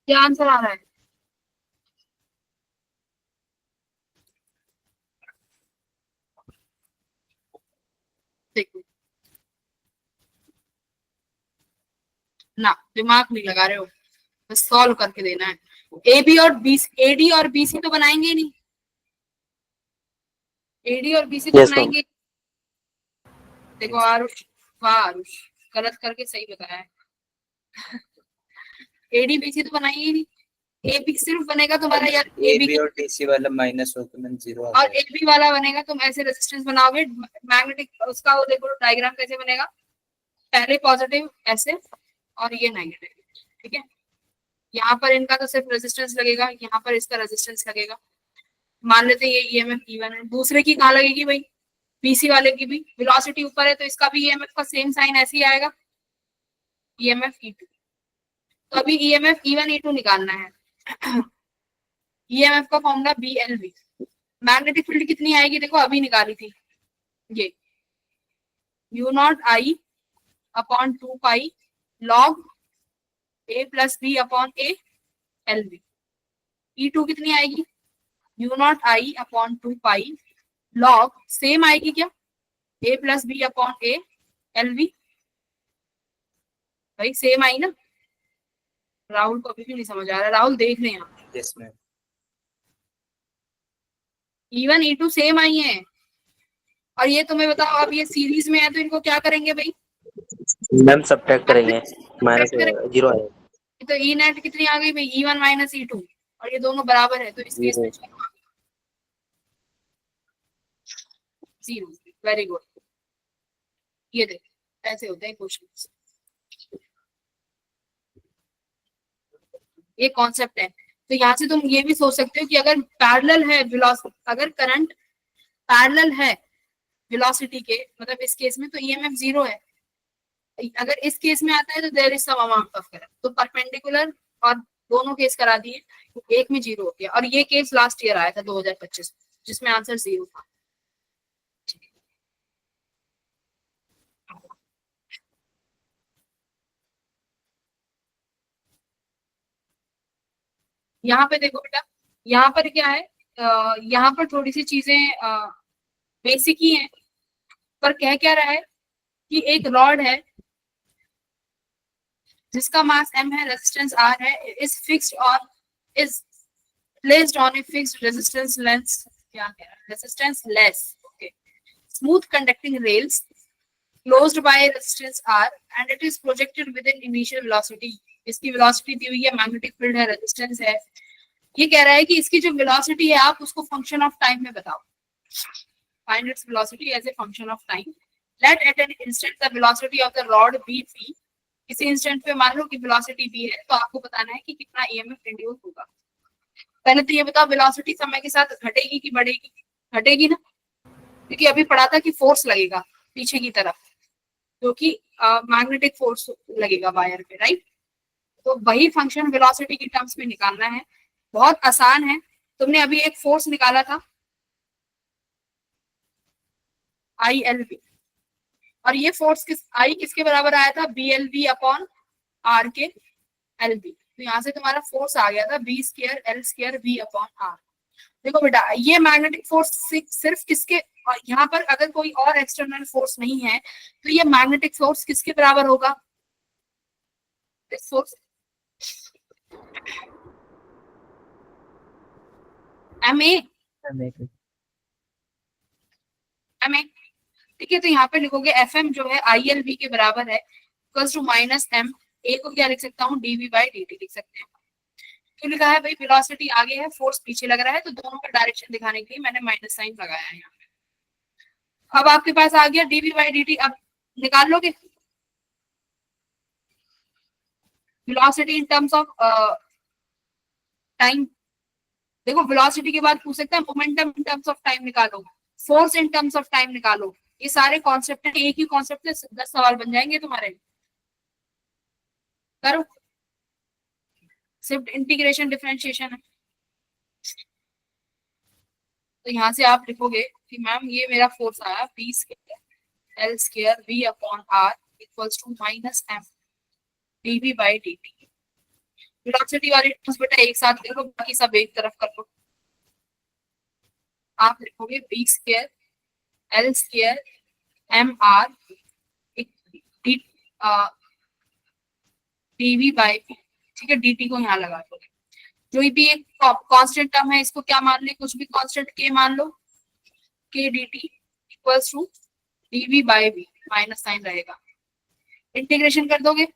क्या आंसर आ रहा है? देखो ना, दिमाग नहीं लगा रहे हो, बस सॉल्व करके देना है। ए बी और बी, एडी और बीसी तो बनाएंगे ही नहीं, एडी और बीसी तो यस मैम। बनाएंगे। देखो आरुष, वाह आरुष, गलत करके सही बताया है। एडी बीसी तो बनाएंगे ही नहीं, ए बी सिर्फ बनेगा तुम्हारा यार, ए बी AB और DC वाला माइनस हो तो मैंने 0 आ और जाएगा। ए बी वाला बनेगा। तुम ऐसे रेजिस्टेंस बनाओगे, मैग्नेटिक उसका वो देखो डायग्राम कैसे बनेगा, पहले पॉजिटिव ऐसे और ये नेगेटिव, ठीक है। यहाँ पर इनका तो सिर्फ रेजिस्टेंस लगेगा, यहाँ पर इसका रेजिस्टेंस लगेगा। मान लेते हैं ये ईएमएफ E1 है, दूसरे की कहाँ लगेगी भाई, बीसी वाले की भी वेलोसिटी ऊपर है तो इसका भी ईएमएफ का सेम साइन ऐसे ही आएगा, ईएमएफ E2। तो अभी ईएमएफ E1 E2 निकालना है। ईएमएफ का फॉर्मूला BLV। मैग्नेटिक फील्ड कितनी आएगी देखो, अभी निकाली थी ये, U0I upon 2 pi log A plus B upon A LV। E2 कितनी आएगी, U0I upon 2 pi log, same आएगी क्या, A plus B upon A LV। भाई सेम आई ना, राहुल को अभी भी नहीं समझ आ रहा, राहुल देख रहे हैं आप, yes ma'am. E1 E2 same आई है। और ये तुम्हें बताओ, अब ये सीरीज में है तो इनको क्या करेंगे भाई, मैम सब्ट्रैक्ट करेंगे, माइनस subtract करेंगे। 0 आएगा। तो ई नेट कितनी आ गई भाई, E1 माइनस E2, और ये दोनों बराबर है तो इस केस में 0। वेरी गुड, ये देख ऐसे होते हैं क्वेश्चन, ये कॉन्सेप्ट है। तो यहाँ से तुम ये भी सोच सकते हो कि अगर पैरेलल है वेलोसिटी, अगर करंट पैरेलल है वेलोसिटी के, मतलब इस केस में तो ईएमएफ 0 है। अगर इस केस में आता है तो there is some amount of current, तो परपेंडिकुलर और दोनों केस करा दिए, एक में 0 हो गया। और ये केस लास्ट ईयर आया था 2025 जिसमें आंसर 0 था। यहाँ पे देखो बेटा, यहाँ पर क्या है, यहाँ पर थोड़ी सी चीजें बेसिक ही हैं, पर कह क्या रहा है कि एक रॉड है जिसका मास m है, रेजिस्टेंस r है, इज फिक्स्ड और is placed on a fixed resistance lens, क्या कह रहा है, resistance less, okay, smooth conducting rails closed by resistance r and it is projected with in initial velocity. इसकी वेलोसिटी दी हुई है, मैग्नेटिक फील्ड है, रेजिस्टेंस है। ये कह रहा है कि इसकी जो वेलोसिटी है आप उसको फंक्शन ऑफ टाइम में बताओ, find its velocity as a function of time. Let at an instant the velocity of the rod be v। किसी इंस्टेंट पे मान लो कि वेलोसिटी v है, तो आपको बताना है कि कितना ईएमएफ इंड्यूस होगा। पहले तो ये बताओ वेलोसिटी समय के साथ घटेगी कि बढ़ेगी, घटेगी ना, क्योंकि अभी पढ़ा था कि फोर्स लगेगा पीछे की तरफ, क्योंकि मैग्नेटिक फोर्स लगेगा वायर पे, राइट। तो वही फंक्शन वेलोसिटी की टर्म्स में निकालना है, बहुत आसान है। तुमने अभी एक फोर्स निकाला था ILV, और ये फोर्स I किसके बराबर आया था, BLV अपॉन R के LV। तो यहाँ से तुम्हारा फोर्स आ गया था B square L square V upon R। देखो बेटा, ये मैग्नेटिक फोर्स सिर्फ किसके, यहाँ पर अगर कोई और एक्सटर्नल फोर्स नहीं है तो ये मैग्नेटिक फोर्स किसके बराबर होगा, इस फोर्स MA। एम ए, ठीक है। तो यहाँ पे लिखोगे एफ एम जो है आई एल बी के बराबर है, इक्वल्स टू माइनस एम, ए को क्या लिख सकता हूँ, डीवी बाई डी टी लिख सकते हैं। क्यों लिखा है भाई, वेलोसिटी आगे है, फोर्स पीछे लग रहा है, तो दोनों का डायरेक्शन दिखाने के लिए मैंने माइनस साइन लगाया है यहाँ पे। अब आपके पास आ गया डीवी बाई डी टी, अब निकाल लोगे velocity in terms of time. देखो वेलोसिटी के बाद पूछ सकते हैं momentum in terms of time निकालो, force in terms of time निकालो, ये सारे कॉन्सेप्ट है, एक ही कॉन्सेप्ट से 10 सवाल बन जाएंगे तुम्हारे। करो, सिर्फ इंटीग्रेशन डिफरेंशिएशन है। तो यहाँ से आप लिखोगे कि मैम ये मेरा फोर्स आया B square L square V upon R equals to minus M DV by D T. Velocity वाली टर्म्स बेटा एक साथ लिखो, बाकी सब एक तरफ कर लो। आप लिखोगे B square L square M R DV by P, ठीक है। dt को यहाँ लगा दो, जो भी एक कांस्टेंट टर्म है इसको क्या मान ले, कुछ भी कांस्टेंट k मान लो, k dt equals to dv by v, minus sign रहेगा। इंटीग्रेशन कर दोगे,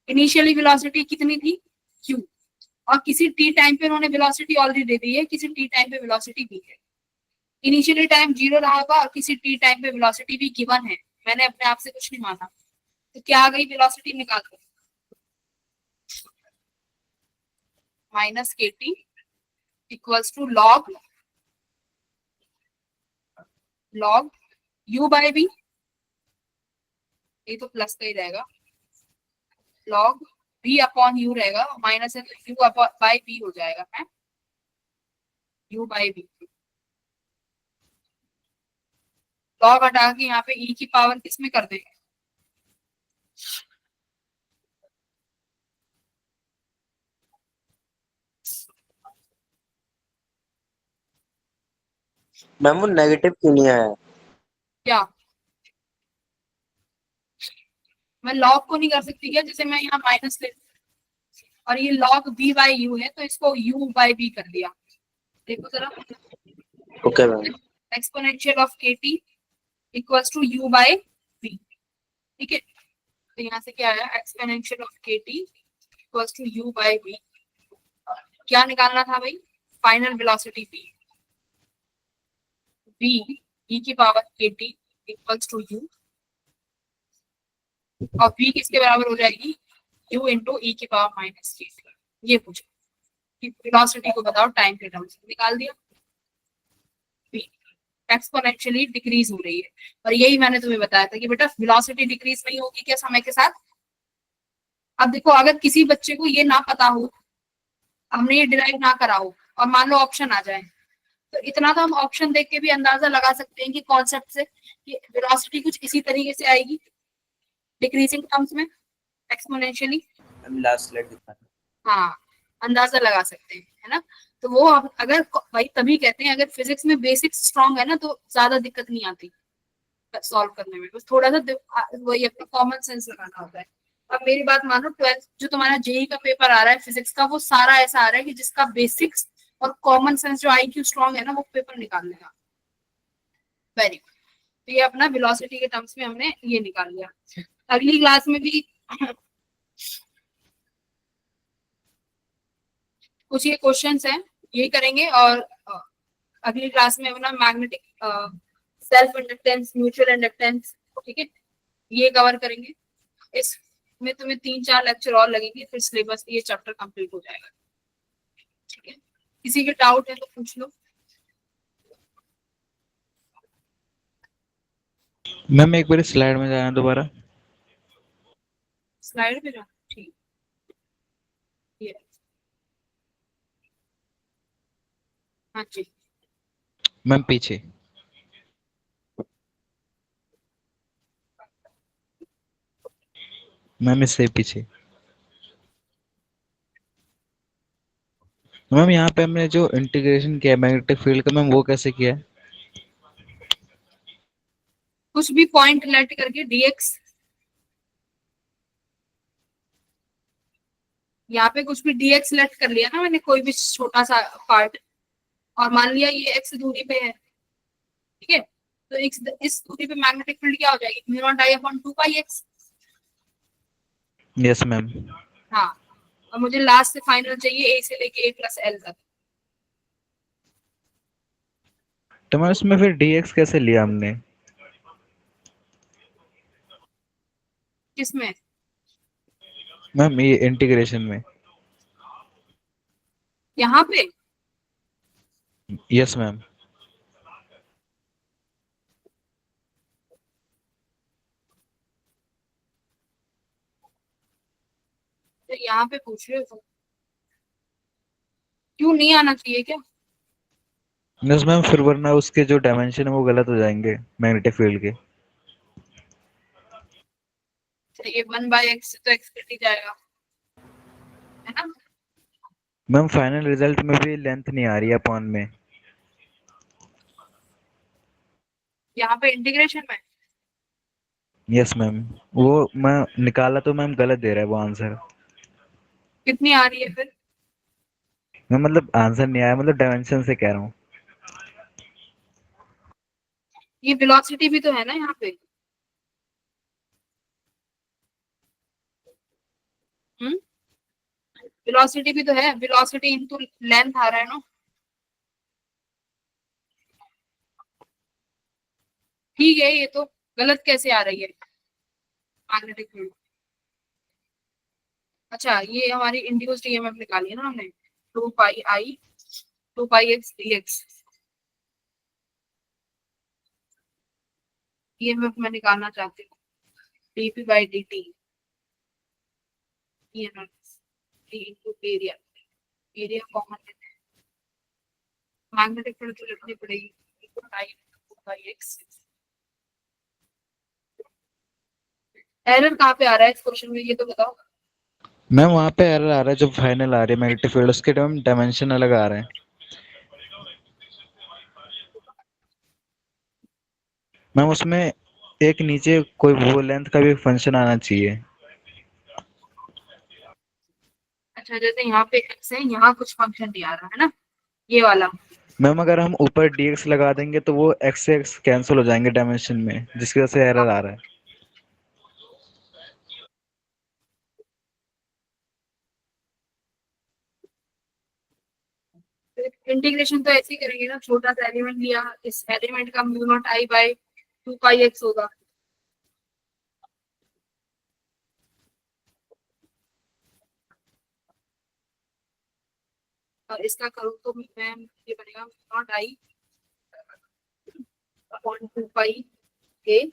इनिशियली वेलोसिटी कितनी थी q, और किसी t टाइम पे उन्होंने वेलोसिटी ऑलरेडी दे दी है, किसी t टाइम पे वेलोसिटी दी है। इनिशियली टाइम 0 रहा होगा और किसी t टाइम पे वेलोसिटी भी गिवन है, मैंने अपने आप से कुछ नहीं माना, तो क्या आ गई वेलोसिटी निकाल दो, minus K T equals to log U by B, ये तो प्लस का ही रहेगा, लॉग बी अपॉन यू रहेगा, माइनस है तो यू अपॉन बाई बी हो जाएगा, है यू बाई बी। लॉग हटा के यहाँ पे ई की पावर किसमें कर देंगे, मैम वो नेगेटिव क्यों नहीं आया? क्या मैं लॉग को नहीं कर सकती क्या, जैसे मैं यहाँ माइनस ले और ये लॉग बी बाई यू है तो इसको यू बाई बी कर दिया, देखो जरा, okay ma'am. Exponential of K T equals to U by B, ठीक है। तो यहाँ से क्या आया, exponential of K T equals to U by B, क्या निकालना था भाई, final velocity B, B E की power K T equals to U, और v किसके बराबर हो जाएगी, u इंटू ई की पावर माइनस के टी। ये पूछो कि वेलोसिटी को बताओ टाइम के टर्म्स में, निकाल दिया, v एक्सपोनेंशियली डिक्रीज हो रही है, और यही मैंने तुम्हें बताया था कि बेटा वेलोसिटी डिक्रीज नहीं होगी क्या समय के साथ। अब देखो अगर किसी बच्चे को ये ना पता हो, हमने ये डिराइव ना करा हो, और मान लो ऑप्शन आ जाए, तो इतना तो हम ऑप्शन देख के भी अंदाजा लगा सकते हैं कि कॉन्सेप्ट से कि वेलोसिटी कुछ इसी तरीके से आएगी, डिक्रीजिंग टर्म्स में एक्सपोनेंशियली। हम लास्ट स्लाइड दिखाना, हाँ अंदाजा लगा सकते हैं, है ना। तो वो अगर भाई तभी कहते हैं अगर फिजिक्स में बेसिक्स स्ट्रांग है ना तो ज्यादा दिक्कत नहीं आती सॉल्व करने में, बस थोड़ा सा वही अपना कॉमन सेंस लगाना होता है। अब मेरी बात मानो, 12th जो तुम्हारा जेई का पेपर आ रहा है फिजिक्स का, वो सारा ऐसा आ रहा है कि जिसका बेसिक्स और कॉमन सेंस जो IQ स्ट्रांग है ना वो पेपर निकाल लेगा। वेरी गुड, तो ये अपना वेलोसिटी के टर्म्स में हमने ये निकाल लिया। अगली क्लास में भी कुछ ये क्वेश्चंस हैं ये करेंगे, और अगली क्लास में अपना magnetic self inductance, mutual inductance, ठीक है, ये कवर करेंगे। इसमें तुम्हें 3-4 लेक्चर और लगेंगे, फिर सिलेबस ये चैप्टर कंप्लीट हो जाएगा, ठीक है। किसी के डाउट है तो पूछ लो। मैम एक बार स्लाइड में जाना दोबारा। स्लाइड पे जाओ, ठीक, ये हाँ जी, मैम पीछे। मैम इससे पीछे। मैम यहाँ पे हमने जो इंटीग्रेशन किया मैग्नेटिक फील्ड का, मैम वो कैसे किया है? कुछ भी पॉइंट लेट करके dx, यहाँ पे कुछ भी dx लेट कर लिया ना मैंने, कोई भी छोटा सा पार्ट, और मान लिया ये x दूरी पे है, ठीक है, तो इस दूरी पे मैग्नेटिक फील्ड क्या हो जाएगी, mu naught I upon 2 pi x. Yes ma'am. हाँ, और मुझे लास्ट से फाइनल चाहिए ए से लेके ए प्लस एल तक। तो मैम इसमें फिर dx कैसे लिया हमने? किसमें? मैम ये इंटीग्रेशन में। यहाँ पे यस मैम। तो यहाँ पे पूछ रहे हो तुम, क्यों नहीं आना चाहिए क्या? यस मैम, फिर वरना उसके जो डायमेंशन है वो गलत हो जाएंगे मैग्नेटिक फील्ड के। तो ये 1/x तो x कट ही जाएगा, है ना? मैम फाइनल रिजल्ट में भी लेंथ नहीं आ रही है अपॉन में। यहाँ पे इंटीग्रेशन में यस मैम, वो मैं निकाला तो मैम गलत दे रहा है वो आंसर। कितनी आ रही है फिर? मैं मतलब आंसर नहीं आया, मतलब डायमेंशन से कह रहा हूँ। ये वेलोसिटी भी तो है ना यहाँ पे। वेलोसिटी भी तो है, वेलोसिटी इनटू लेंथ आ रहा है ना। ठीक है, ये तो गलत कैसे आ रही है मैग्नेटिक फील्ड? अच्छा, ये हमारी इंड्यूस्ड ईएमएफ निकाली है ना हमने, 2 पाई dx। ईएमएफ मैं निकालना चाहती हूँ, dp by dt, EMF d into area, area common लेते हैं, मैग्नेटिक फील्ड तो लिखनी पड़ेगी, I/2πx। एरर कहाँ पे आ रहा है इस क्वेश्चन में, ये तो बताओ। मैम वहाँ पे एरर आ रहा है, जो फाइनल आ रही है मैग्नेटिक फील्ड उसके टाइम डायमेंशन अलग आ रहे हैं। मैम उसमें एक नीचे कोई वो लेंथ का भी फंक्शन आना चाहिए। अच्छा, जैसे यहाँ पे x है, यहाँ कुछ फंक्शन नहीं आ रहा है ना, ये वाला। मैम अगर हम ऊपर dx लगा देंगे तो वो x से x कैंसिल हो जाएंगे डायमेंशन में, जिसकी वजह से एरर आ रहा है। इंटीग्रेशन तो ऐसे ही करेंगे ना, छोटा सा एलिमेंट लिया, इस एलिमेंट का mu naught I by 2 pi x होगा। और इसका करूँ तो मैं, ये बनेगा mu naught I upon 2 pi a।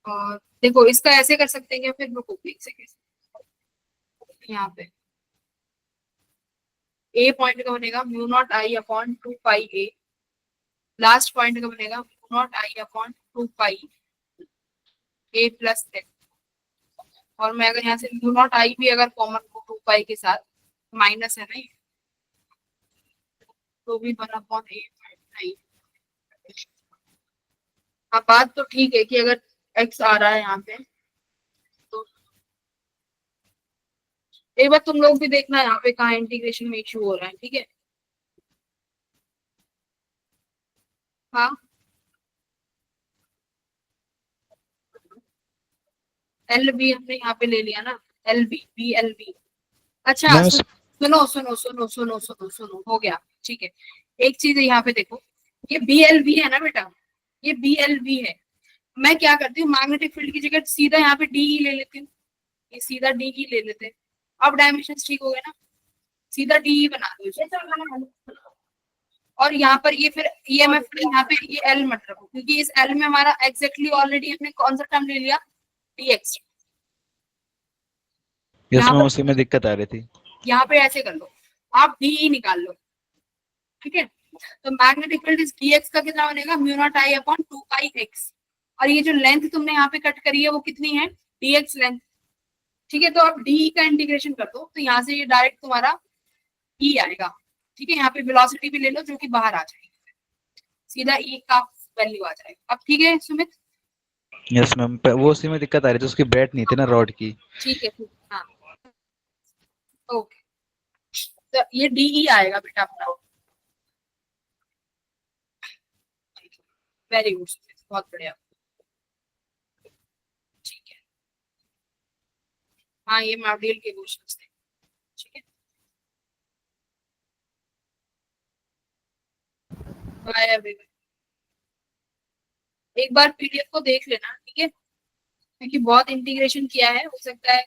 और देखो इसका ऐसे कर सकते हैं क्या, फिर रुको एक सेकेंड, यहाँ पे a पॉइंट का बनेगा mu naught I upon 2 pi a, last point का बनेगा mu naught I upon 2 pi a plus x। और मैं अगर यहाँ से म्यू नॉट आई भी अगर कॉमन को 2 पाई के साथ, माइनस है ना ये, तो भी 1/8। हाँ, बात तो ठीक है कि अगर x आ रहा है यहाँ पे, तो एक बार तुम लोग भी देखना यहाँ पे कहाँ इंटीग्रेशन में इशू हो रहा है, ठीक है? हाँ, एल बी हमने यहाँ पे ले लिया ना, L B B L B. अच्छा मैम सुनो सुनो सुनो सुनो सुनो सुनो, हो गया, ठीक है। एक चीज यहाँ पे देखो, ये बी एल बी है ना बेटा, ये बी एल बी है। मैं क्या करती हूँ, मैग्नेटिक फील्ड की जगह सीधा यहाँ पे डी ई ले लेती हूँ, ये सीधा डी ई ले लेते हैं। अब डायमेंशन ठीक हो गए ना, सीधा डी ई बना दो इसे। और यहाँ पर ये फिर ईएमएफ यहाँ पे ये एल मत रखो, क्योंकि इस एल में हमारा एग्जैक्टली ऑलरेडी हमने कौन सा टर्म ले लिया, डीएक्स। यस यहाँ मैम, पर उसी में दिक्कत आ रही थी। यहाँ पे ऐसे कर लो, आप डीई निकाल लो, ठीक है? तो मैग्नेटिक फील्ड इस डीएक्स का कितना बनेगा, mu naught I upon 2 pi x। और ये जो लेंथ तुमने यहाँ पे कट करी है वो कितनी है, डीएक्स लेंथ, ठीक है? तो आप डी का इंटीग्रेशन कर दो, तो यहाँ से ये डायरेक्ट तुम्हारा ई आएगा, ठीक है? यहाँ पे वेलोसिटी भी ले लो जो कि बाहर आ जाएगी, सीधा ई का वैल्यू आ जाएगा। अब ठीक है सुमित? यस मैम, वो उसी में दिक्कत आ रही थी, उसकी ब्रेड नहीं थी ना रॉड की। ठीक है, ठीक, हाँ, ओके। तो ये डी ई आएगा बेटा अपना, वेरी गुड, बहुत बढ़िया। ठीक है, हाँ ये मॉड्यूल के क्वेश्चन थे। ठीक है, बाय एवरीवन। एक बार पीडीएफ को देख लेना, ठीक है, क्योंकि बहुत इंटीग्रेशन किया है, हो सकता है